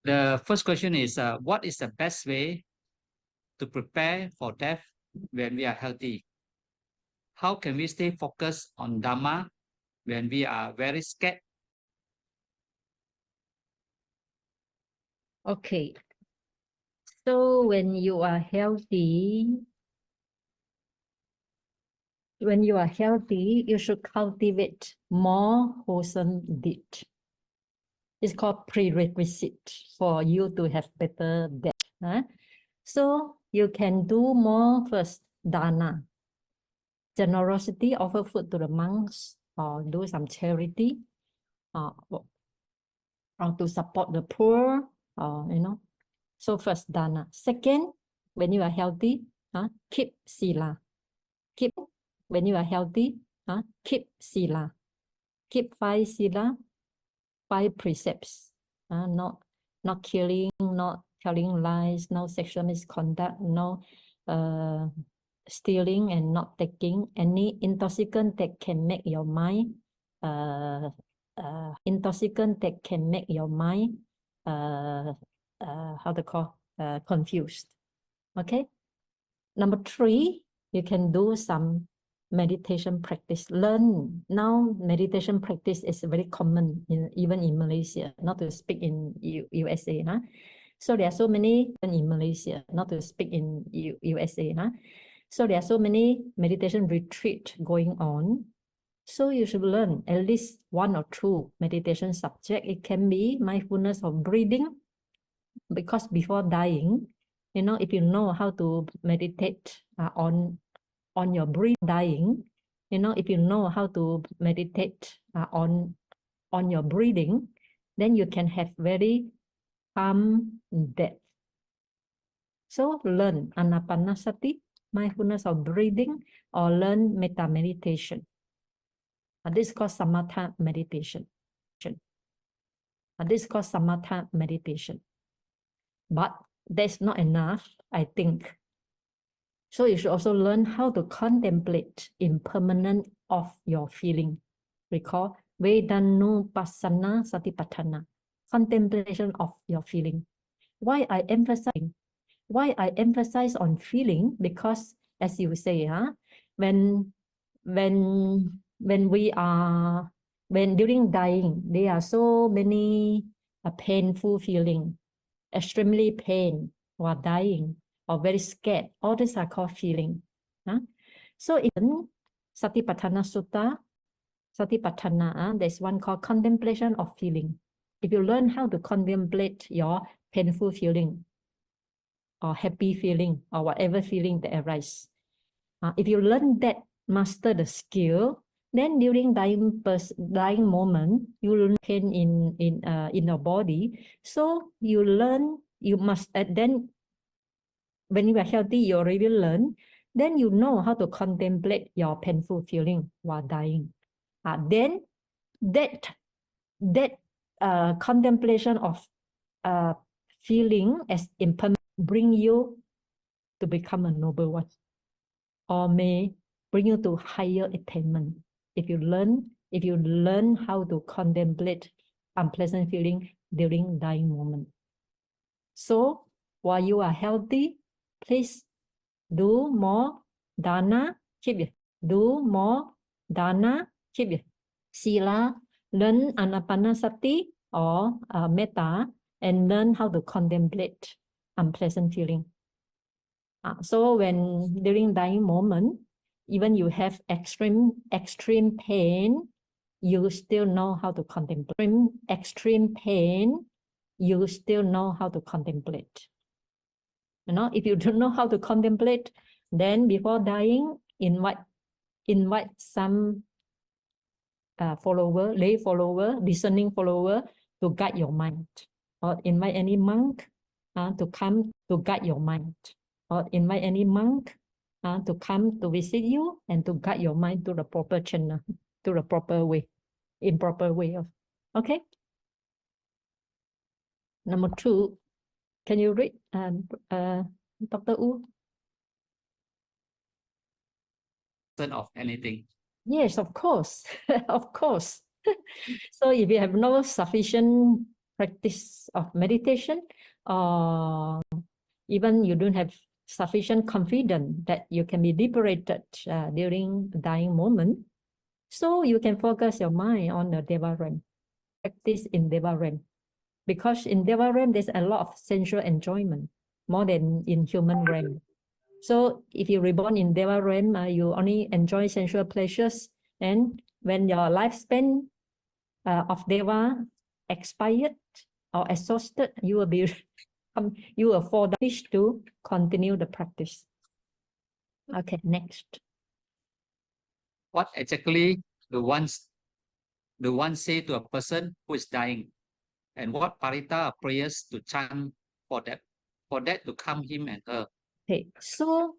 The first question is, what is the best way to prepare for death when we are healthy? How can we stay focused on Dhamma when we are very scared? Okay. So when you are healthy, when you are healthy, you should cultivate more wholesome deed. It's called prerequisite for you to have better death. Huh? So you can do more first, dana. Generosity, offer food to the monks, or do some charity, or to support the poor, or. So first, dana. Second, when you are healthy, keep sila. Keep, when you are healthy, keep sila. Keep 5 sila, 5 precepts. Not killing, not telling lies, no sexual misconduct, no stealing, and not taking any intoxicant that can make your mind confused. Okay. Number 3, you can do some meditation practice. Learn now. Meditation practice is very common even in Malaysia, not to speak in USA. So there are so many in Malaysia, not to speak in USA. So there are so many meditation retreat going on. So you should learn at least 1 or 2 meditation subject. It can be mindfulness of breathing, because before dying, if you know how to meditate on your breathing, if you know how to meditate on your breathing, then you can have very calm death. So learn anapanasati, mindfulness of breathing, or learn metta meditation. This is called samatha meditation. This is called samatha meditation. But that's not enough, I think. So you should also learn how to contemplate impermanence of your feeling. Recall Vedanupassana Satipatthana, contemplation of your feeling. Why I emphasize on feeling? Because as you say, when during dying, there are so many painful feelings, extremely pain while dying, or very scared. All these are called feeling. So in Satipatthana Sutta, there's one called contemplation of feeling. If you learn how to contemplate your painful feeling, or happy feeling, or whatever feeling that arises, if you learn that, master the skill, then during dying moment, you learn pain in your body. So you learn, you must then, when you are healthy, you already learn, then you know how to contemplate your painful feeling while dying. Then that contemplation of feeling as impermanent bring you to become a noble one, or may bring you to higher attainment. If you learn how to contemplate unpleasant feeling during dying moment. So while you are healthy, please do more dana, keep it. Do more dana, keep it. Sila, learn anapanasati or metta, and learn how to contemplate unpleasant feeling. So when during dying moment, even you have extreme pain, you still know how to contemplate. Extreme pain, you still know how to contemplate. If you don't know how to contemplate, then before dying, invite some lay follower, discerning follower to guide your mind, or invite any monk to come to guide your mind, or invite any monk to come to visit you and to guide your mind to the proper channel, to the proper way, improper way of. Okay. Number 2, can you read, Dr. U? Of anything. Yes, of course, of course. So if you have no sufficient practice of meditation, or even you don't have sufficient confidence that you can be liberated during the dying moment, so you can focus your mind on the Deva realm, practice in Deva realm. Because in Deva realm, there's a lot of sensual enjoyment, more than in human realm. So if you reborn in Deva realm, you only enjoy sensual pleasures, and when your lifespan of Deva expired or exhausted, you will be you will fall down to continue the practice. Okay, next. What exactly the one say to a person who is dying, and what parita prayers to chant for that to calm him and her? Okay, so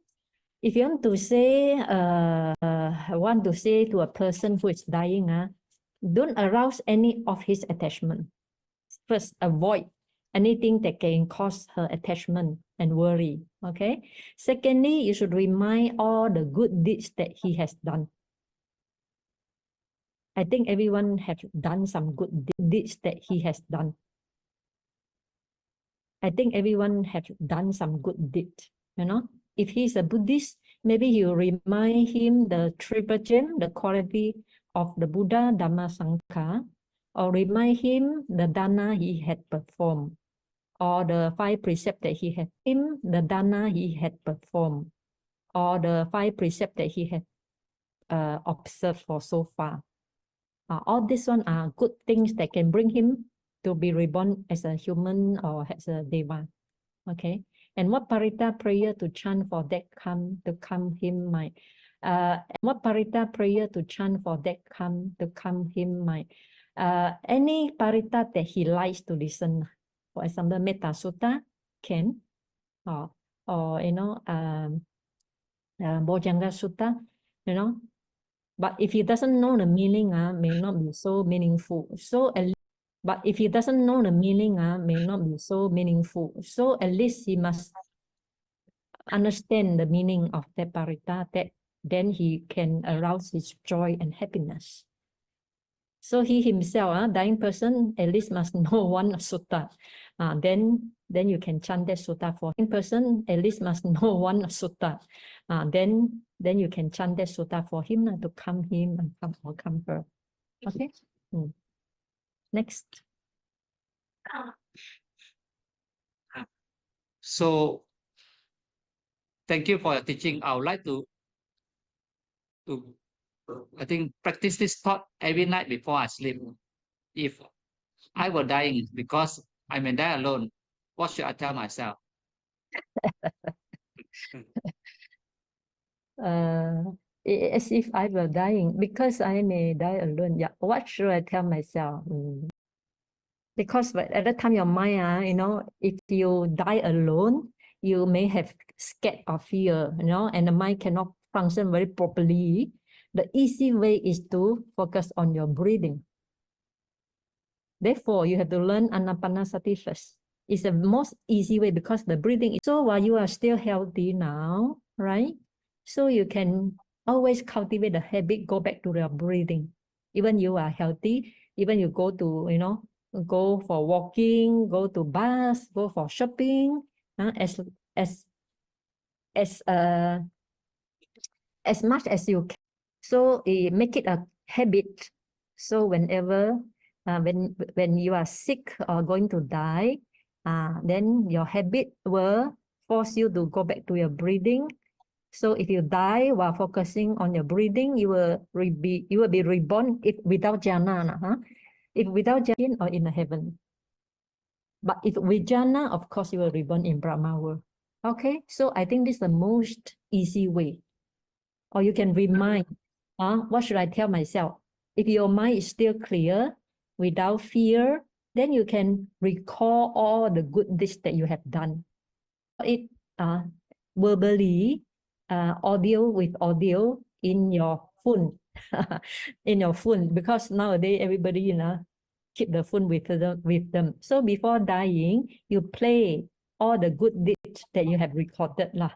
if you want to say, I want to say to a person who is dying, don't arouse any of his attachment. First, avoid anything that can cause her attachment and worry. Okay. Secondly, you should remind all the good deeds that he has done. I think everyone has done some good deeds that he has done. I think everyone has done some good deeds. You know, if he's a Buddhist, maybe you remind him the triple gem, the quality of the Buddha, Dhamma, Sangha, or remind him the dana he had performed, or the 5 precepts that he had the dana he had performed, or the 5 precepts that he had observed for so far. All these one are good things that can bring him to be reborn as a human or as a deva. Okay. And what parita prayer to chant for that to calm him might. What parita prayer to chant for that to calm him might. Any parita that he likes to listen. For example, Metta Sutta can, or you know, Bojjhanga Sutta, you know. But if he doesn't know the meaning, may not be so meaningful. But if he doesn't know the meaning, may not be so meaningful. So at least he must understand the meaning of that parita, that then he can arouse his joy and happiness. So he himself, dying person, at least must know one sutta. Then you can chant that sutta for him. Person, at least must know one sutta. Then you can chant that sutta for him to calm him and calm her. Okay. Next. So thank you for your teaching. I would like to I think practice this thought every night before I sleep. If I were dying because I may die alone, what should I tell myself? As if I were dying, because I may die alone. Yeah, what should I tell myself? Because at that time, your mind, you know, if you die alone, you may have scared or fear, you know, and the mind cannot function very properly. The easy way is to focus on your breathing. Therefore, you have to learn Anapanasati first. It's the most easy way because the breathing is so while you are still healthy now, right? So you can always cultivate the habit, go back to your breathing. Even you are healthy, even you go to, you know, go for walking, go to bus, go for shopping, as much as you can. So make it a habit. So whenever when you are sick or going to die, then your habit will force you to go back to your breathing. So if you die while focusing on your breathing, you will be reborn if without jhana, if without jhana or in the heaven. But if with jhana, of course, you will reborn in Brahma world. Okay, so I think this is the most easy way. Or you can remind, what should I tell myself? If your mind is still clear, without fear, then you can recall all the good deeds that you have done. It verbally, audio with audio in your phone, in your phone, because nowadays everybody, you know, keep the phone with them. So before dying, you play all the good deeds that you have recorded lah.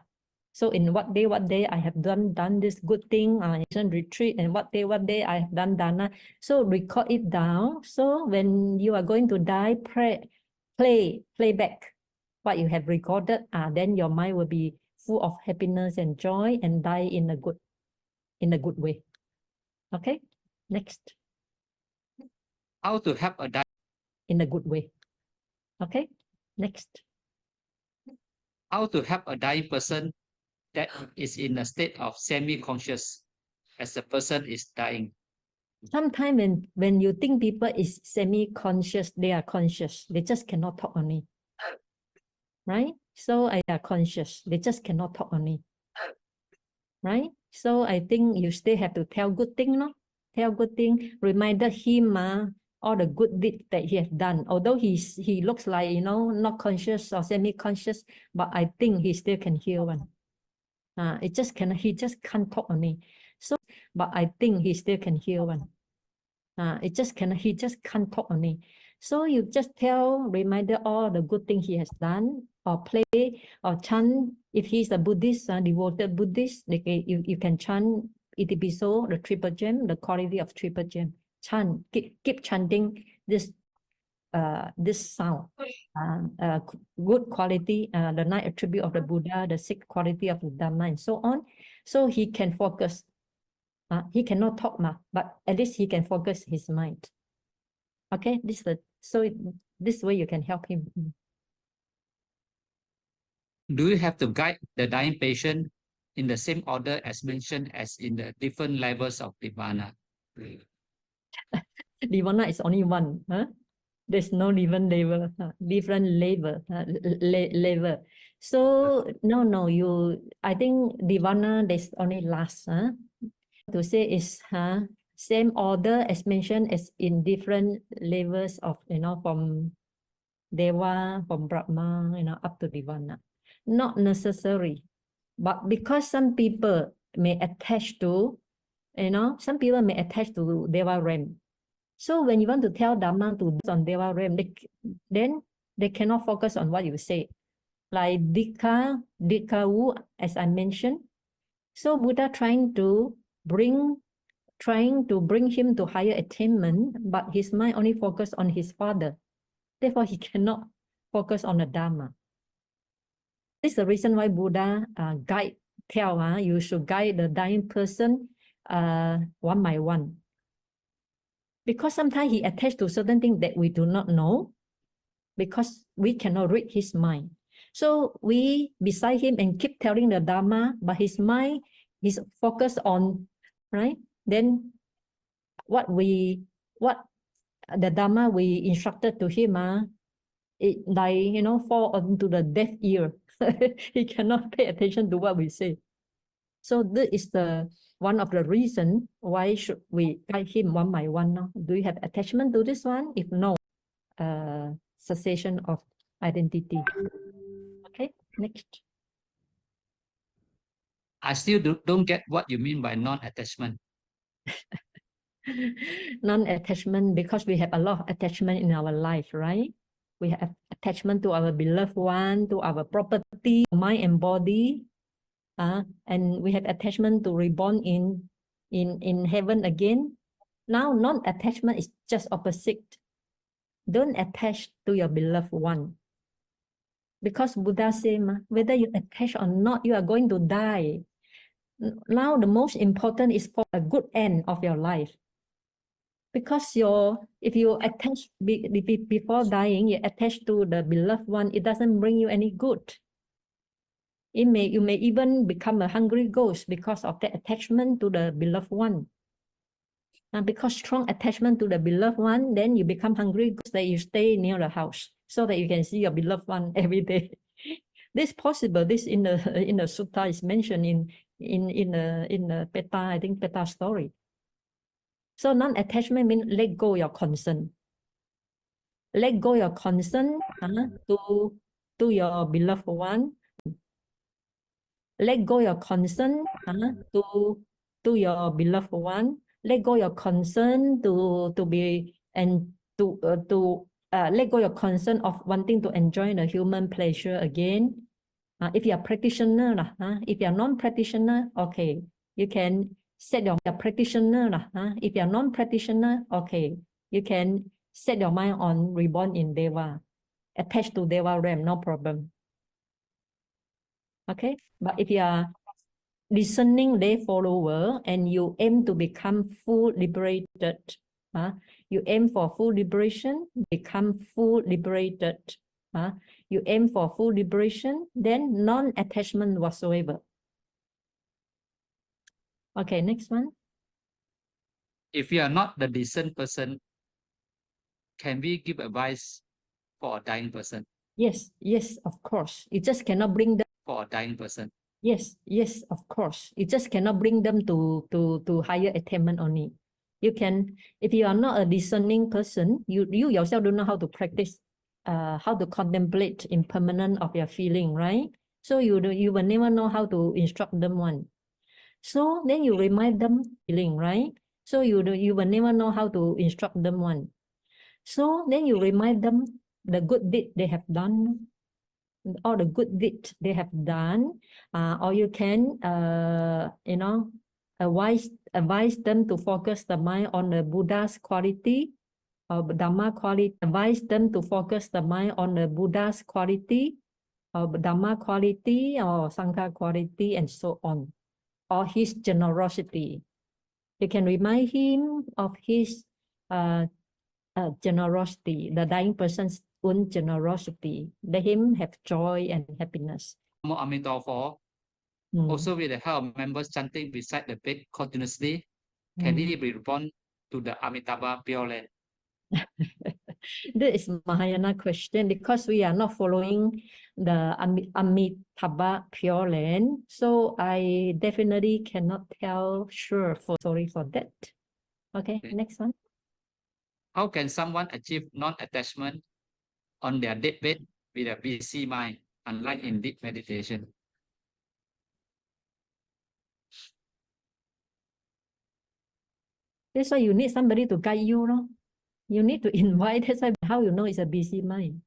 So in what day I have done this good thing in retreat, and what day I have done dana. So record it down. So when you are going to die, play back what you have recorded. Then your mind will be full of happiness and joy and die in a good way. Okay, next. How to help a dying in a good way. Okay, next. How to help a dying person that is in a state of semi-conscious as the person is dying. Sometimes when you think people is semi-conscious, they are conscious. They just cannot talk only. Right? So I are conscious. They just cannot talk only. Right? So I think you still have to tell good thing, no? Tell good thing. Reminded him all the good deeds that he has done. Although he looks like, you know, not conscious or semi-conscious, but I think he still can hear one. He just can't talk only. So, but I think he still can hear one. He just can't talk only. So you just reminder all the good things he has done, or play, or chant. If he's a Buddhist, devoted Buddhist, you can chant Itipiso, the triple gem, the quality of triple gem. Chant, keep chanting this sound, good quality, the 9 attributes of the Buddha, the 6 quality of the Dhamma, and so on. So he can focus. He cannot talk, but at least he can focus his mind. Okay, this way you can help him. Do you have to guide the dying patient in the same order as mentioned as in the different levels of Nirvana? Nirvana is only one. There's no different level. Level. So no. I think Nirvana there's only last. To say is same order as mentioned as in different levels of, from Deva, from Brahma, up to Nirvana. Not necessary, but because some people may attach to, some people may attach to Deva realm. So when you want to tell Dhamma to on Deva realm, then they cannot focus on what you say. Like Dikawu, as I mentioned. So Buddha trying to bring him to higher attainment, but his mind only focus on his father. Therefore, he cannot focus on the Dhamma. This is the reason why Buddha you should guide the dying person one by one. Because sometimes he attached to certain things that we do not know, because we cannot read his mind. So we beside him and keep telling the Dhamma, but his mind is focused on, right? Then what the Dhamma we instructed to him, it fall onto the deaf ear. He cannot pay attention to what we say. So this is one of the reasons why should we guide him one by one now. Do you have attachment to this one? If no, cessation of identity. Okay, next. I still don't get what you mean by non-attachment. Non-attachment, because we have a lot of attachment in our life, right? We have attachment to our beloved one, to our property, mind and body, and we have attachment to reborn in heaven again. Now, non-attachment is just opposite. Don't attach to your beloved one. Because Buddha said, whether you attach or not, you are going to die. Now, the most important is for a good end of your life. Because if you attach before dying, you attach to the beloved one, it doesn't bring you any good. You may even become a hungry ghost because of the attachment to the beloved one. And because strong attachment to the beloved one, then you become hungry ghost, that you stay near the house so that you can see your beloved one every day. This is possible. This in the sutta is mentioned in the Peta, I think Peta story. So non-attachment means let go your concern. Let go your concern to your beloved one. Let go your concern to your beloved one. Let go your concern to be and to let go your concern of wanting to enjoy the human pleasure again. If you are practitioner, if you are non-practitioner, okay, you can set your practitioner. If you are non-practitioner, okay, you can set your mind on reborn in Deva, attached to Deva realm, no problem. Okay, but if you are discerning lay follower and you aim to become full liberated, you aim for full liberation, become full liberated. You aim for full liberation, then non-attachment whatsoever. Okay, next one. If you are not the decent person, can we give advice for a dying person? Yes, yes, of course. You just cannot bring them. For a dying person. Yes, yes, of course. You just cannot bring them to higher attainment only. You can, if you are not a discerning person, you yourself don't know how to practice, how to contemplate impermanence of your feeling, right? So you will never know how to instruct them one. So then you remind them feeling, right? So you will never know how to instruct them one. So then you remind them the good deed they have done, all the good deeds they have done, or you can, advise them to focus the mind on the Buddha's quality or Dhamma quality. Advise them to focus the mind on the Buddha's quality or Dhamma quality or Sangha quality and so on, or his generosity. You can remind him of his generosity, the dying person's own generosity. Let him have joy and happiness. Also with the help of members chanting beside the bed continuously, can he be reborn to the Amitabha Pure Land? This is Mahayana question because we are not following the Amitabha Pure Land. So I definitely cannot tell sure. Sorry for that. Okay, next one. How can someone achieve non-attachment on their deathbed with a busy mind, unlike in deep meditation? That's why you need somebody to guide you, no? You need to invite. That's why how you know it's a busy mind.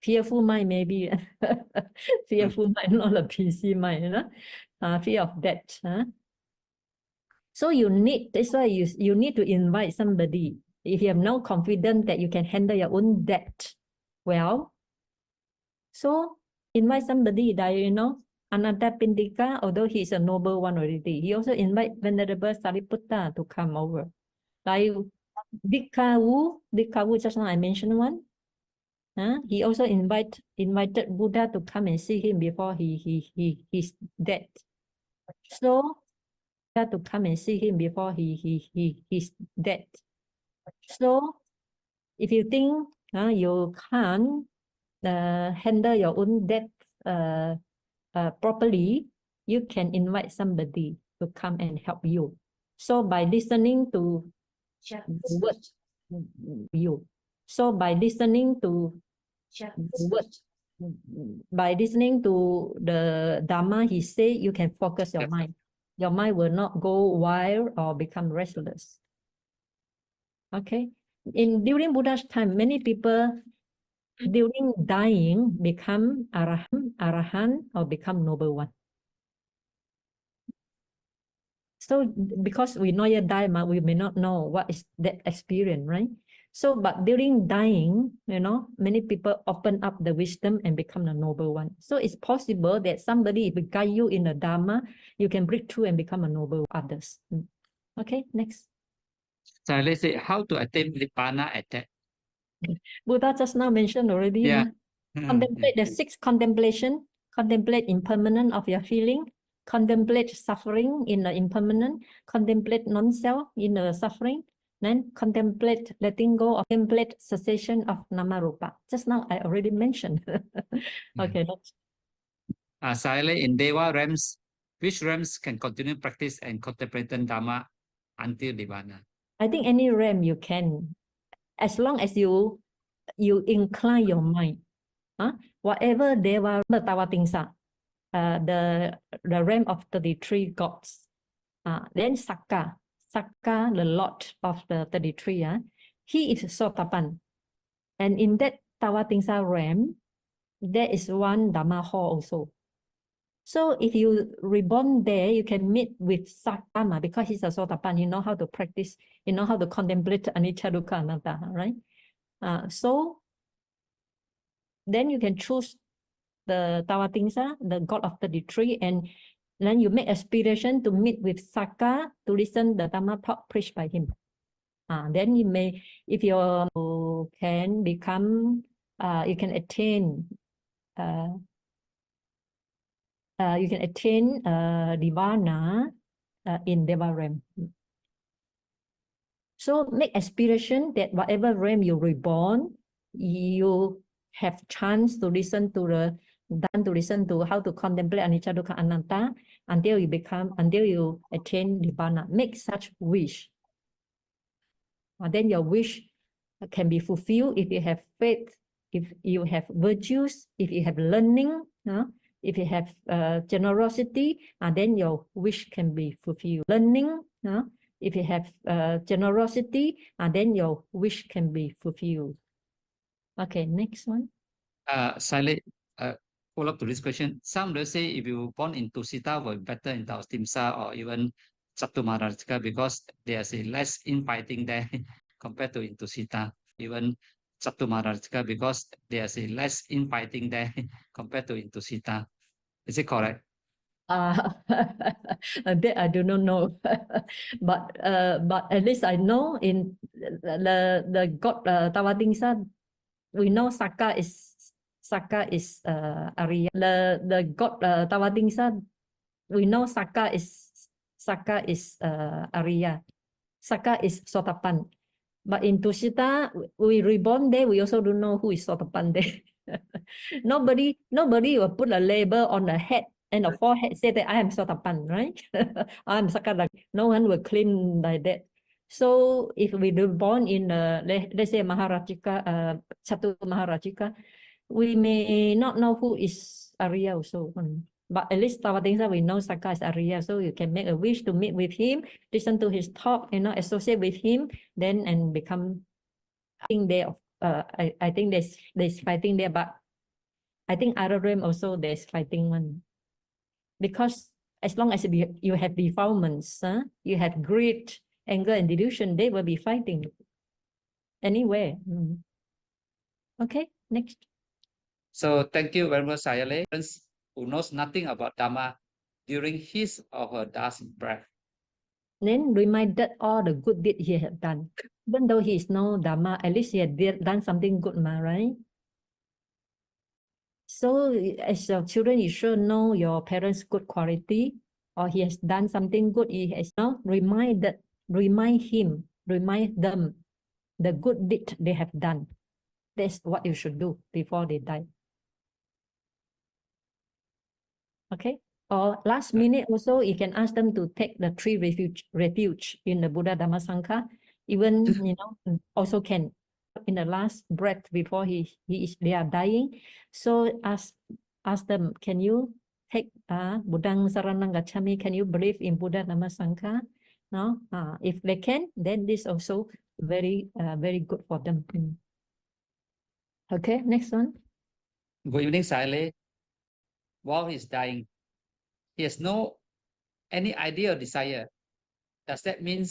Fearful mind, maybe. Fearful mind, not a busy mind, you know? Fear of death. Huh? So you need, that's why you need to invite somebody. If you have no confidence that you can handle your own debt well, so invite somebody that, you know, Anatta Pindika, although he's a noble one already, he also invite Venerable Sariputta to come over. Like Dikkawu, just now I mentioned one. He also invited Buddha to come and see him before he's dead. So to come and see him before he's dead. So if you think you can't handle your own death properly, you can invite somebody to come and help you. So by listening to the word, you. So by listening to the word, by listening to the Dhamma, he say you can focus your mind. Your mind will not go wild or become restless. Okay. During Buddha's time, many people during dying become arahant or become noble one. So because we not yet die, we may not know what is that experience, right? So, but during dying, you know, many people open up the wisdom and become the noble one. So it's possible that somebody, if we guide you in the Dhamma, you can break through and become a noble others. Okay, next. So let's say how to attain Nibbana at that. Buddha just now mentioned already. Yeah. Contemplate the sixth contemplation. Contemplate impermanence of your feeling. Contemplate suffering in the impermanent. Contemplate non-self in the suffering. Then contemplate letting go of contemplate cessation of Namarupa. Just now I already mentioned. Okay, next. Sayalay, in Deva realms, which realms can continue practice and contemplating Dhamma until Nibbana? I think any realm you can, as long as you incline your mind. Whatever Deva Tawatingsa, the realm of 33 gods. Then Sakka, the Lord of the 33, he is Sotapan. And in that Tawatingsa realm, there is one Dhamma hall also. So if you reborn there, you can meet with Sakama because he's a Sotapan. You know how to practice, you know how to contemplate Anicca Dukkha Anatta, right? So then you can choose the Tawatingsa, the god of 33, and then you make aspiration to meet with Sakka to listen the Dhamma talk preached by him. Then you may, if you can become, you can attain you can attain nirvana in Deva realm. So make aspiration that whatever realm you reborn, you have chance to listen to how to contemplate anicca dukkha anatta until you attain nirvana. Make such wish. Then your wish can be fulfilled if you have faith, if you have virtues, if you have learning, if you have generosity, and then your wish can be fulfilled. Learning, if you have generosity, and then your wish can be fulfilled. Okay, next one. Sayalay, follow up to this question. Some will say if you born in Tusita, will be better in Taos Timsa or even Sabtu Maharajika because there's a less infighting there compared to in Tusita. Even Sabtu Maharajika because there's a less infighting there compared to in Tusita. Is it correct? That I do not know, but at least I know in the God Tawatingsa, we know Saka is Arya. The God Tawatingsa, we know Saka is Arya. Saka is Sotapan. But in Tusita, we reborn there, we also don't know who is Sotapan there. Nobody will put a label on the head and the forehead, say that I am Sotapan, right? I am Sakadaka. No one will claim like that. So if we were born in, let's say Maharajika, Chatu Maharajika, we may not know who is Arya also. But at least Tawatingsa, we know Saka is Arya, so you can make a wish to meet with him, listen to his talk, associate with him, then and become fighting there. I think there's fighting there, but I think other realm also there's fighting one. Because as long as you have defilements, you have greed, anger, and delusion, they will be fighting anywhere. Okay, next. So thank you very much, Sayalay, who knows nothing about Dhamma during his or her last breath. Then reminded all the good deed he had done. Even though he is no Dhamma, at least he had done something good, right? So as your children, you should know your parents' good quality, or he has done something good. He has now remind them the good deed they have done. That's what you should do before they die. Okay. Or last minute also, you can ask them to take the 3 refuge in the Buddha Dhamma Sangha. Even also can in the last breath before they are dying. So ask them, can you take Buddhang Saranang Gacchami? Can you believe in Buddha Dhamma Sangha? No, if they can, then this also very good for them. Okay, next one. Good evening, Sayalay. While he's dying, he has no any idea or desire. Does that mean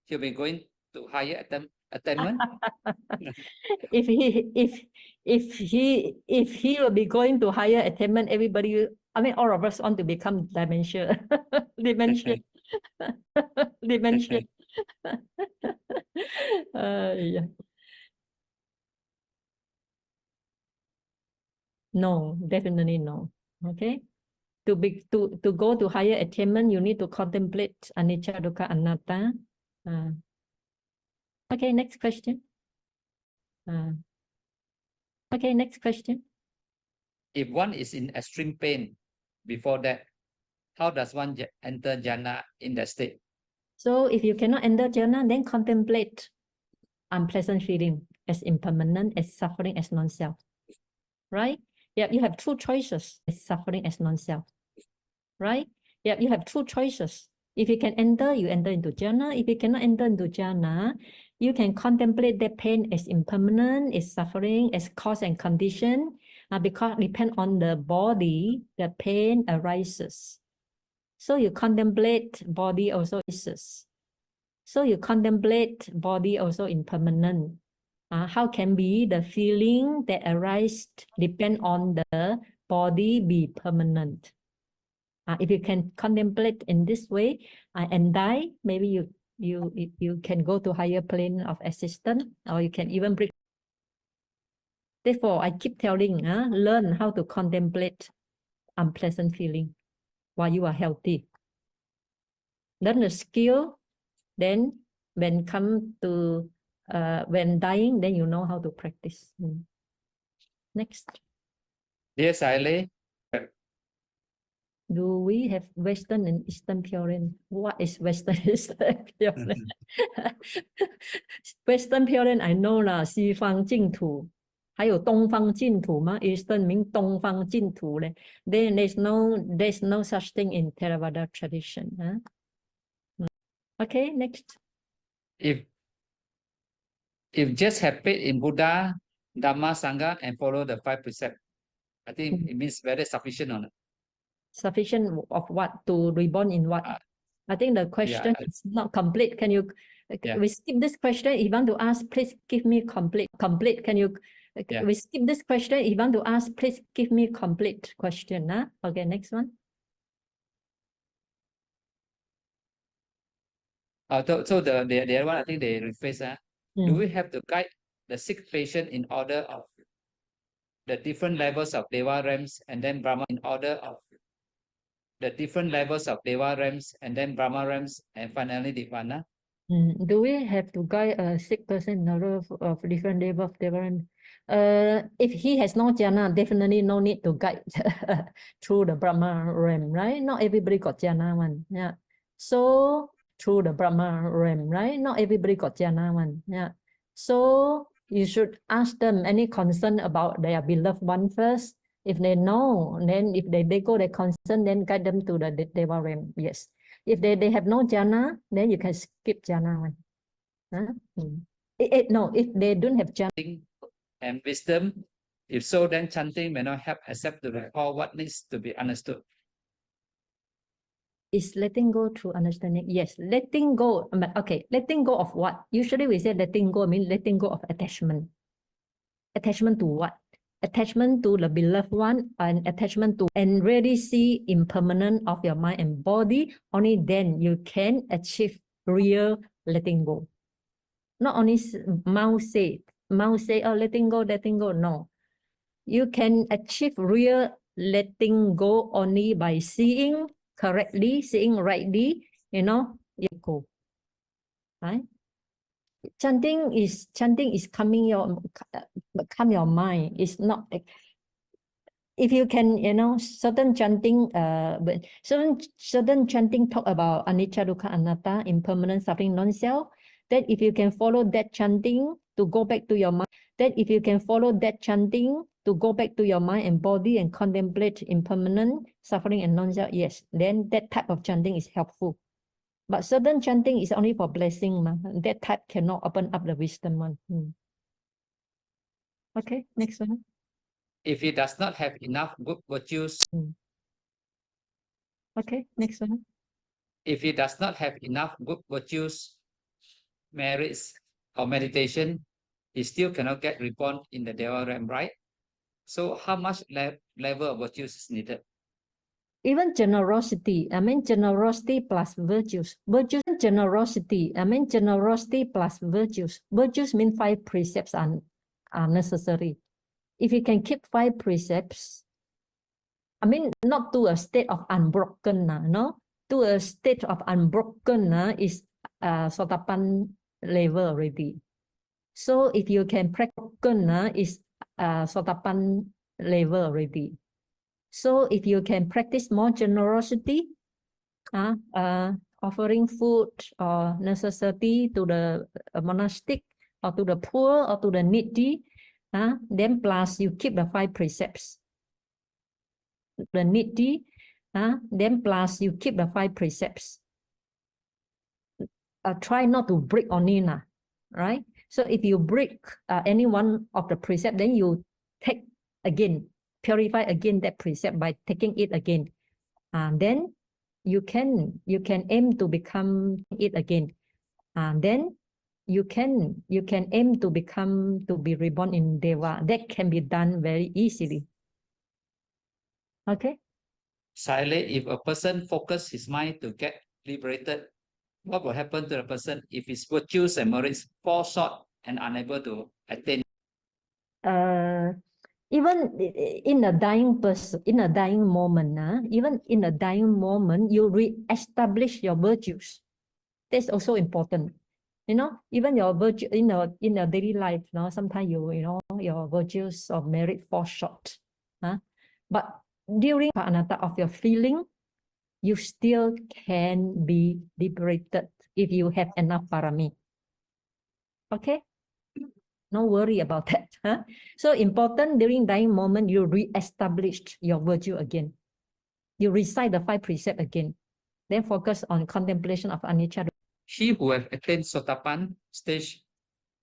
he'll be going to higher attainment? If he will be going to higher attainment, everybody, I mean, all of us want to become dementia. Dementia. Yeah. No, definitely no. Okay. To go to higher attainment, you need to contemplate anicca dukkha anatta. Okay, next question. Okay, next question. If one is in extreme pain before that, how does one enter jhana in that state? So if you cannot enter jhana, then contemplate unpleasant feeling as impermanent, as suffering, as non-self. Right? Yeah, you have 2 choices as suffering, as non-self. Right? Yeah, you have 2 choices. If you can enter, you enter into jhana. If you cannot enter into jhana, you can contemplate that pain as impermanent, as suffering, as cause and condition. Because depend on the body, the pain arises. So you contemplate body also arises. So you contemplate body also impermanent. How can be the feeling that arises depend on the body be permanent? If you can contemplate in this way and die, maybe you can go to higher plane of existence, or you can even bring. Therefore, I keep telling, learn how to contemplate unpleasant feeling. while you are healthy. Then the skill, then when come to when dying, then you know how to practice. Next. Dear Sayalay, do we have Western and Eastern Pure? What is Western and Eastern Pure? Western Pure I know 啦，西方净土，还有东方净土吗 ？Eastern mean 东方净土嘞。Then there's no such thing in Theravada tradition. Okay, next. if just have faith in Buddha, Dhamma, Sangha, and follow the 5 precepts, I think it means very sufficient on it. Sufficient of what? To reborn in what? I think the question is not complete. Can you we skip this question? If you want to ask, please give me complete. Can you we skip this question? If you want to ask, please give me complete question. Huh? Okay, next one. So the other one, I think they rephrase. Do we have to guide the sick patient in order of the different levels of Deva realms and then Brahma in order of the different levels of Deva realms and then Brahma realms and finally Nirvana? Do we have to guide a sick person in order of different levels of Deva realms? If he has no jhana, definitely no need to guide through the Brahma realm, right? Not everybody got jhana one. Yeah. So through the Brahma realm, right? Not everybody got jhana one. Yeah. So you should ask them any concern about their beloved one first. If they know, then if they go their concern, then guide them to the Deva realm. Yes. If they have no jhana, then you can skip jhana one. No, if they don't have jhana and wisdom, if so, then chanting may not help except to recall what needs to be understood. Is letting go through understanding? Yes, letting go. Okay, letting go of what? Usually we say letting go means letting go of attachment. Attachment to what? Attachment to the beloved one and attachment to, and really see impermanence of your mind and body. Only then you can achieve real letting go. Not only mouth say, oh, letting go. No. You can achieve real letting go only by seeing correctly, seeing rightly, you go. Right? Chanting is calm your mind. It's not, if you can, certain chanting, but certain chanting talk about anicca, dukkha, anatta, impermanent, suffering, non-self. That if you can follow that chanting to go back to your mind, to go back to your mind and body and contemplate impermanent, suffering, and non-self, yes, then that type of chanting is helpful. But certain chanting is only for blessing. That type cannot open up the wisdom one. Okay, next one. If he does not have enough good virtues. Okay, next one. If he does not have enough good virtues, merits, or meditation, he still cannot get reborn in the Deva realm, right? So how much level of virtues is needed? Even generosity, generosity plus virtues. Generosity plus virtues. Virtues mean 5 precepts are necessary. If you can keep 5 precepts, not to a state of unbroken, no? To a state of unbroken is Sotapan level already. So if you can practice is Sotapan level already. So if you can practice more generosity, offering food or necessity to the monastic or to the poor or to the needy, then plus you keep the 5 precepts. The needy, then plus you keep the 5 precepts. Try not to break only, right? So if you break any one of the precepts, then you take again, purify again that precept by taking it again. Then you can aim to become it again. Then you can aim to be reborn in Deva. That can be done very easily. Okay. Sayalay, if a person focuses his mind to get liberated, what will happen to the person if his virtues and merits fall short and unable to attain? even in a dying person, in a dying moment, even in a dying moment, you re-establish your virtues. That's also important. You know, even your virtue in a daily life, sometimes your virtues of merit fall short. But during anatta of your feeling, you still can be liberated if you have enough parami. Okay? No worry about that. So important during dying moment, you re-established your virtue again. You recite the 5 precepts again. Then focus on contemplation of anicca. He who has attained Sotapan stage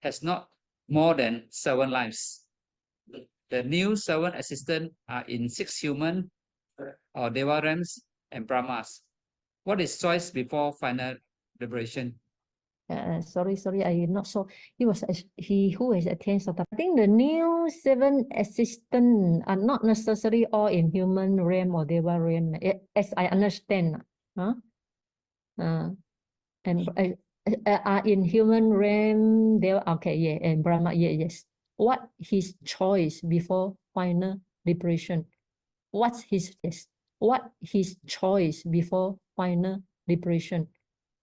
has not more than 7 lives. The new 7 assistants are in 6 human or Deva realms and Brahmas. What is choice before final liberation? Sorry, I not so. He who has attained Sotapan. I think the new 7 assistants are not necessarily all in human realm or Deva realm, as I understand. And are in human realm, they okay, yeah, and Brahma, yeah, yes. What his choice before final liberation? What's his What his choice before final liberation?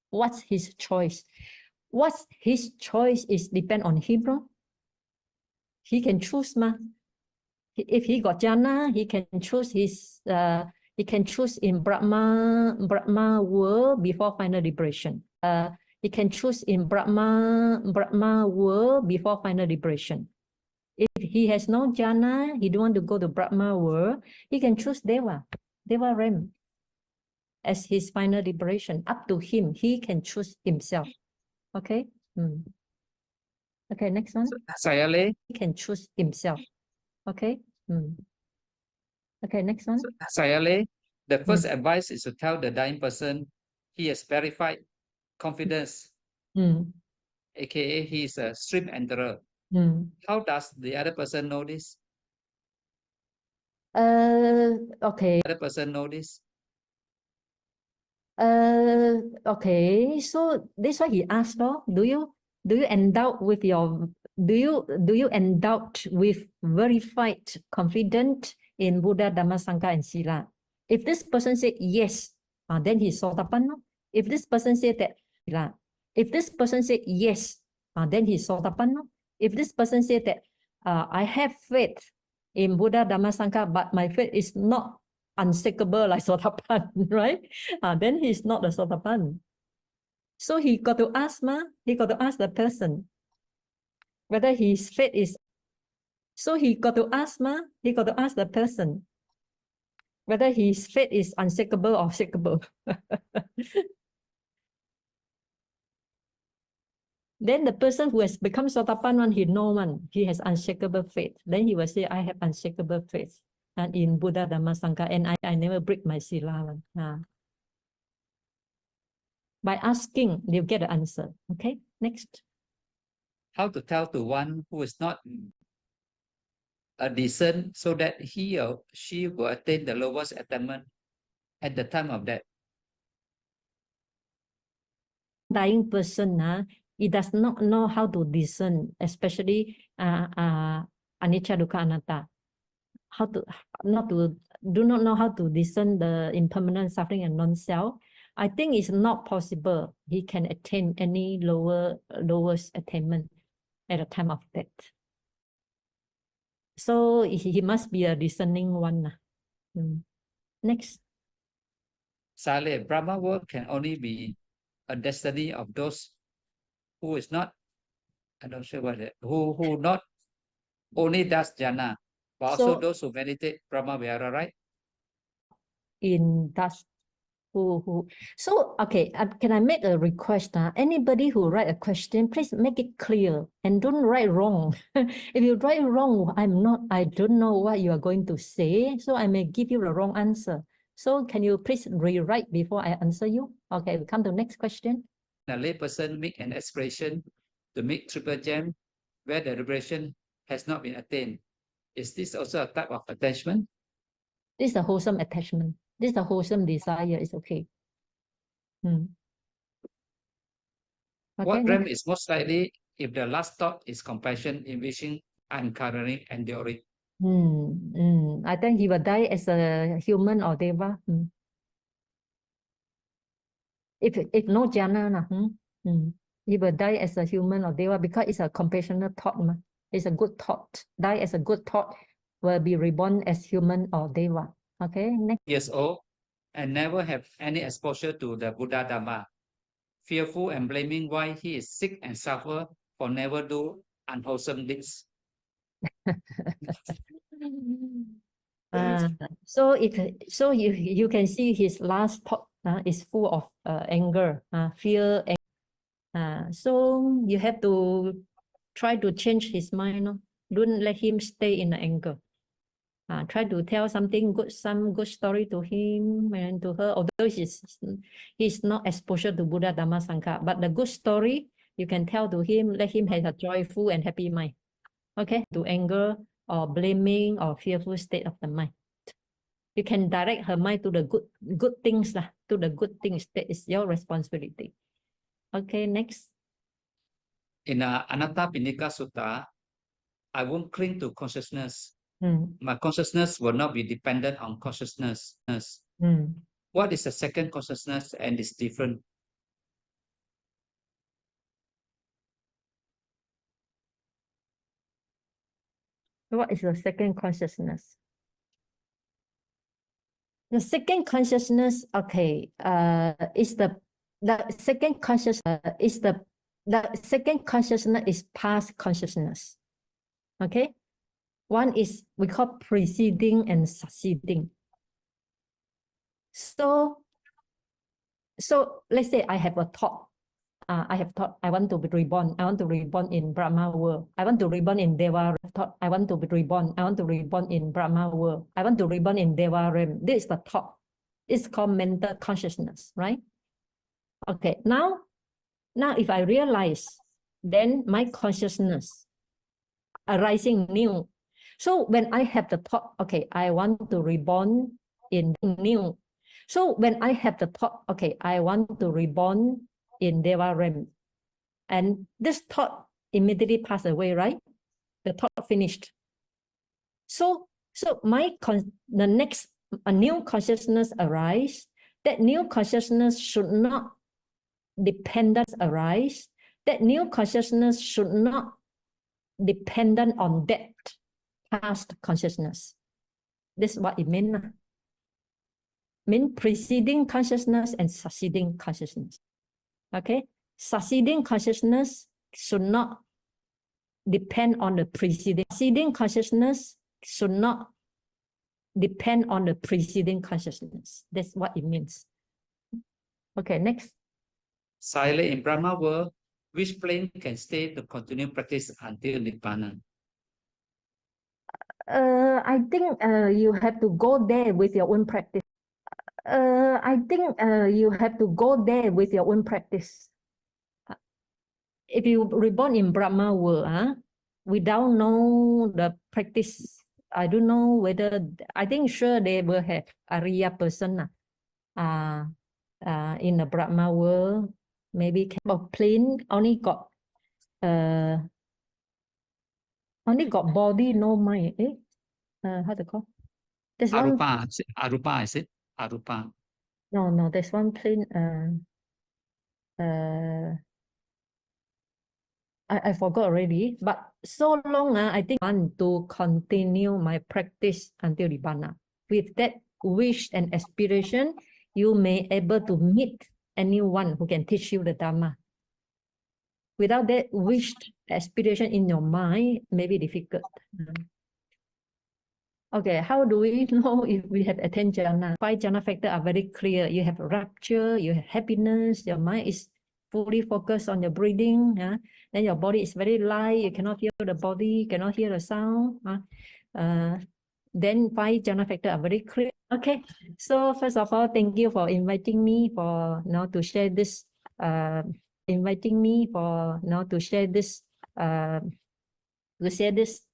What's his choice? What's his choice is depend on him, bro. He can choose, ma. If he got jhana, he can choose his. He can choose in Brahma world before final liberation. He can choose in Brahma world before final liberation. If he has no jhana, he don't want to go to Brahma world, he can choose Deva realm as his final liberation. Up to him, he can choose himself. Okay. Okay, next one. Sayalay. He can choose himself. Okay. Okay, next one. Sayalay, the first advice is to tell the dying person he has verified confidence, aka he is a stream enterer. How does the other person know this? Okay. The other person know this? Okay. So this why he asked, do you endow with your do you endow with verified confident in Buddha, Dhamma, Sangha, and Sila? If this person said yes, then he's Sotapan. If this person said that, if this person said yes, then he's Sotapan. If this person said that, I have faith in Buddha, Dhamma, Sangha, but my faith is not unshakable like Sotapan, right? Then he's not a Sotapan. So he got to ask, he got to ask the person whether his faith is. So he got to ask, he got to ask the person whether his faith is unshakable or shakable. Then the person who has become Sotapan, he know he has unshakable faith. Then he will say, I have unshakable faith and in Buddha, Dhamma, Sangha, and I never break my sila. By asking, they'll get the answer. Okay, next. How to tell to one who is not a decent so that he or she will attain the lowest attainment at the time of death? Dying person, he does not know how to discern, especially anicca, dukkha, anatta. How to do not know how to discern the impermanent suffering and non-self. I think it's not possible he can attain any lowest attainment at the time of death. So he must be a discerning one. Next. Sayalay, Brahma work can only be a destiny of those who is not, I don't sure what it, who not only does jhana, but also those who meditate Brahma Vihara, right? In that who so okay, can I make a request? Anybody who write a question, please make it clear and don't write wrong. If you write wrong, I don't know what you are going to say, so I may give you the wrong answer. So can you please rewrite before I answer you? Okay, we come to the next question. A lay person make an aspiration to make triple gem where the liberation has not been attained. Is this also a type of attachment? This is a wholesome attachment. This is a wholesome desire. It's okay. Okay, What realm is most likely if the last thought is compassion, envisioning, uncovering, enduring? I think he will die as a human or deva. If no jhana, he will die as a human or deva because it's a compassionate thought. It's a good thought. Die as a good thought, will be reborn as human or deva. Okay, next. Years old and never have any exposure to the Buddha Dhamma, fearful and blaming why he is sick and suffer for never do unwholesome deeds. So you can see his last thought is full of anger, fear. So you have to try to change his mind. Don't let him stay in the anger. Try to tell something good, some good story to him and to her. Although he's not exposure to Buddha Dhamma Sangha, but the good story you can tell to him, let him have a joyful and happy mind. Okay, to anger or blaming or fearful state of the mind. You can direct her mind to the good things, to the good things. That is your responsibility. Okay, next. In Anatta Pinika Sutta, I won't cling to consciousness. My consciousness will not be dependent on consciousness. What is the second consciousness and is different? What is the second consciousness? The second consciousness, okay, is the second consciousness the second consciousness is past consciousness. Okay, one is we call preceding and succeeding. So let's say I have a thought. I have thought I want to be reborn. I want to reborn in Brahma world. I want to reborn in Deva. Thought I want to be reborn. I want to reborn in Brahma world. I want to reborn in Deva realm. This is the thought. It's called mental consciousness, right? Okay. Now if I realize, then my consciousness arising new. So when I have the thought, okay, I want to reborn in new. So when I have the thought, okay, I want to reborn in Deva realm, and this thought immediately passed away, right? The thought finished. So the next a new consciousness arise. That new consciousness should not dependent arise. That new consciousness should not dependent on that past consciousness. This is what it means. Mean preceding consciousness and succeeding consciousness. Okay, succeeding consciousness should not depend on the preceding. Succeeding consciousness should not depend on the preceding consciousness. That's what it means. Okay, next. Sayalay, in Brahma world, which plane can stay to continue practice until Nibbana? I think you have to go there with your own practice. I think you have to go there with your own practice. If you reborn in Brahma world, without know the practice, I don't know whether, I think sure they will have Ariya person in the Brahma world, maybe plane only got body, no mind. How to call? There's one. Arupa, is it? Arupa. No, there's one plane. I forgot already, but so long, I think I want to continue my practice until Nibbana. With that wish and aspiration, you may able to meet anyone who can teach you the Dhamma. Without that wished aspiration in your mind, may be difficult. Okay, how do we know if we have attained jhana? 5 jhana factors are very clear. You have rapture, you have happiness, your mind is fully focused on your breathing. Then your body is very light, you cannot feel the body, cannot hear the sound. Then 5 jhana factors are very clear. Okay, so first of all, thank you for inviting me for now to share this. To share this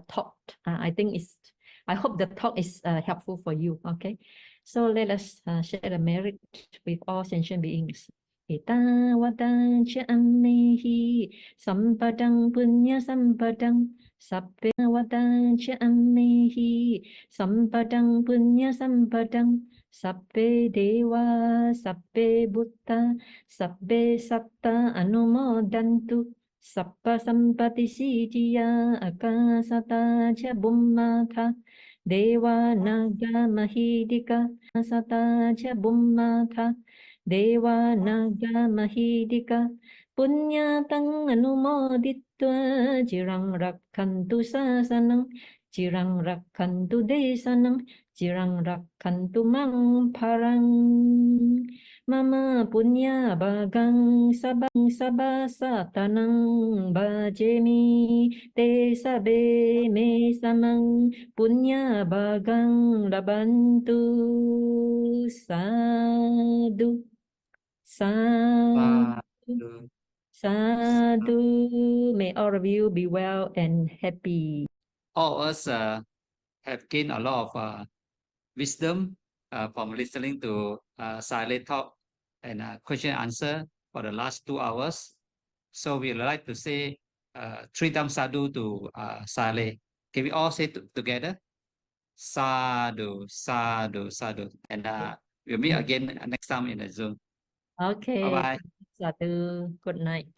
talk. I think it's. I hope the talk is helpful for you. Okay, so let us share the merit with all sentient beings. Ita wadang cha ammehi sampadang punya sampadang Sabbe wadang cha ammehi sampadang punya sampadang sabbe dewa sabbe buddha sabbe satta anumodantu sabba sampati sijiya akasata cha bummata dewa naga mahidika sata cha bummata dewa naga mahidika Punyatang anumoditva jirang rakkantu sasanang jirang rakkantu desanang jirang rakkantu mang parang mama punya bagang sabasa tanang bajemi te sabe me samang punya bagang labantu sadu sadu Sadhu. Sadhu. May all of you be well and happy. All of us have gained a lot of wisdom from listening to Sayalay talk and question and answer for the last 2 hours. So we would like to say 3 times sadhu to Sayalay. Can we all say together? Sadhu, sadhu, sadhu. And we'll meet again next time in the Zoom. Okay. Bye-bye. Sadhu. Good night.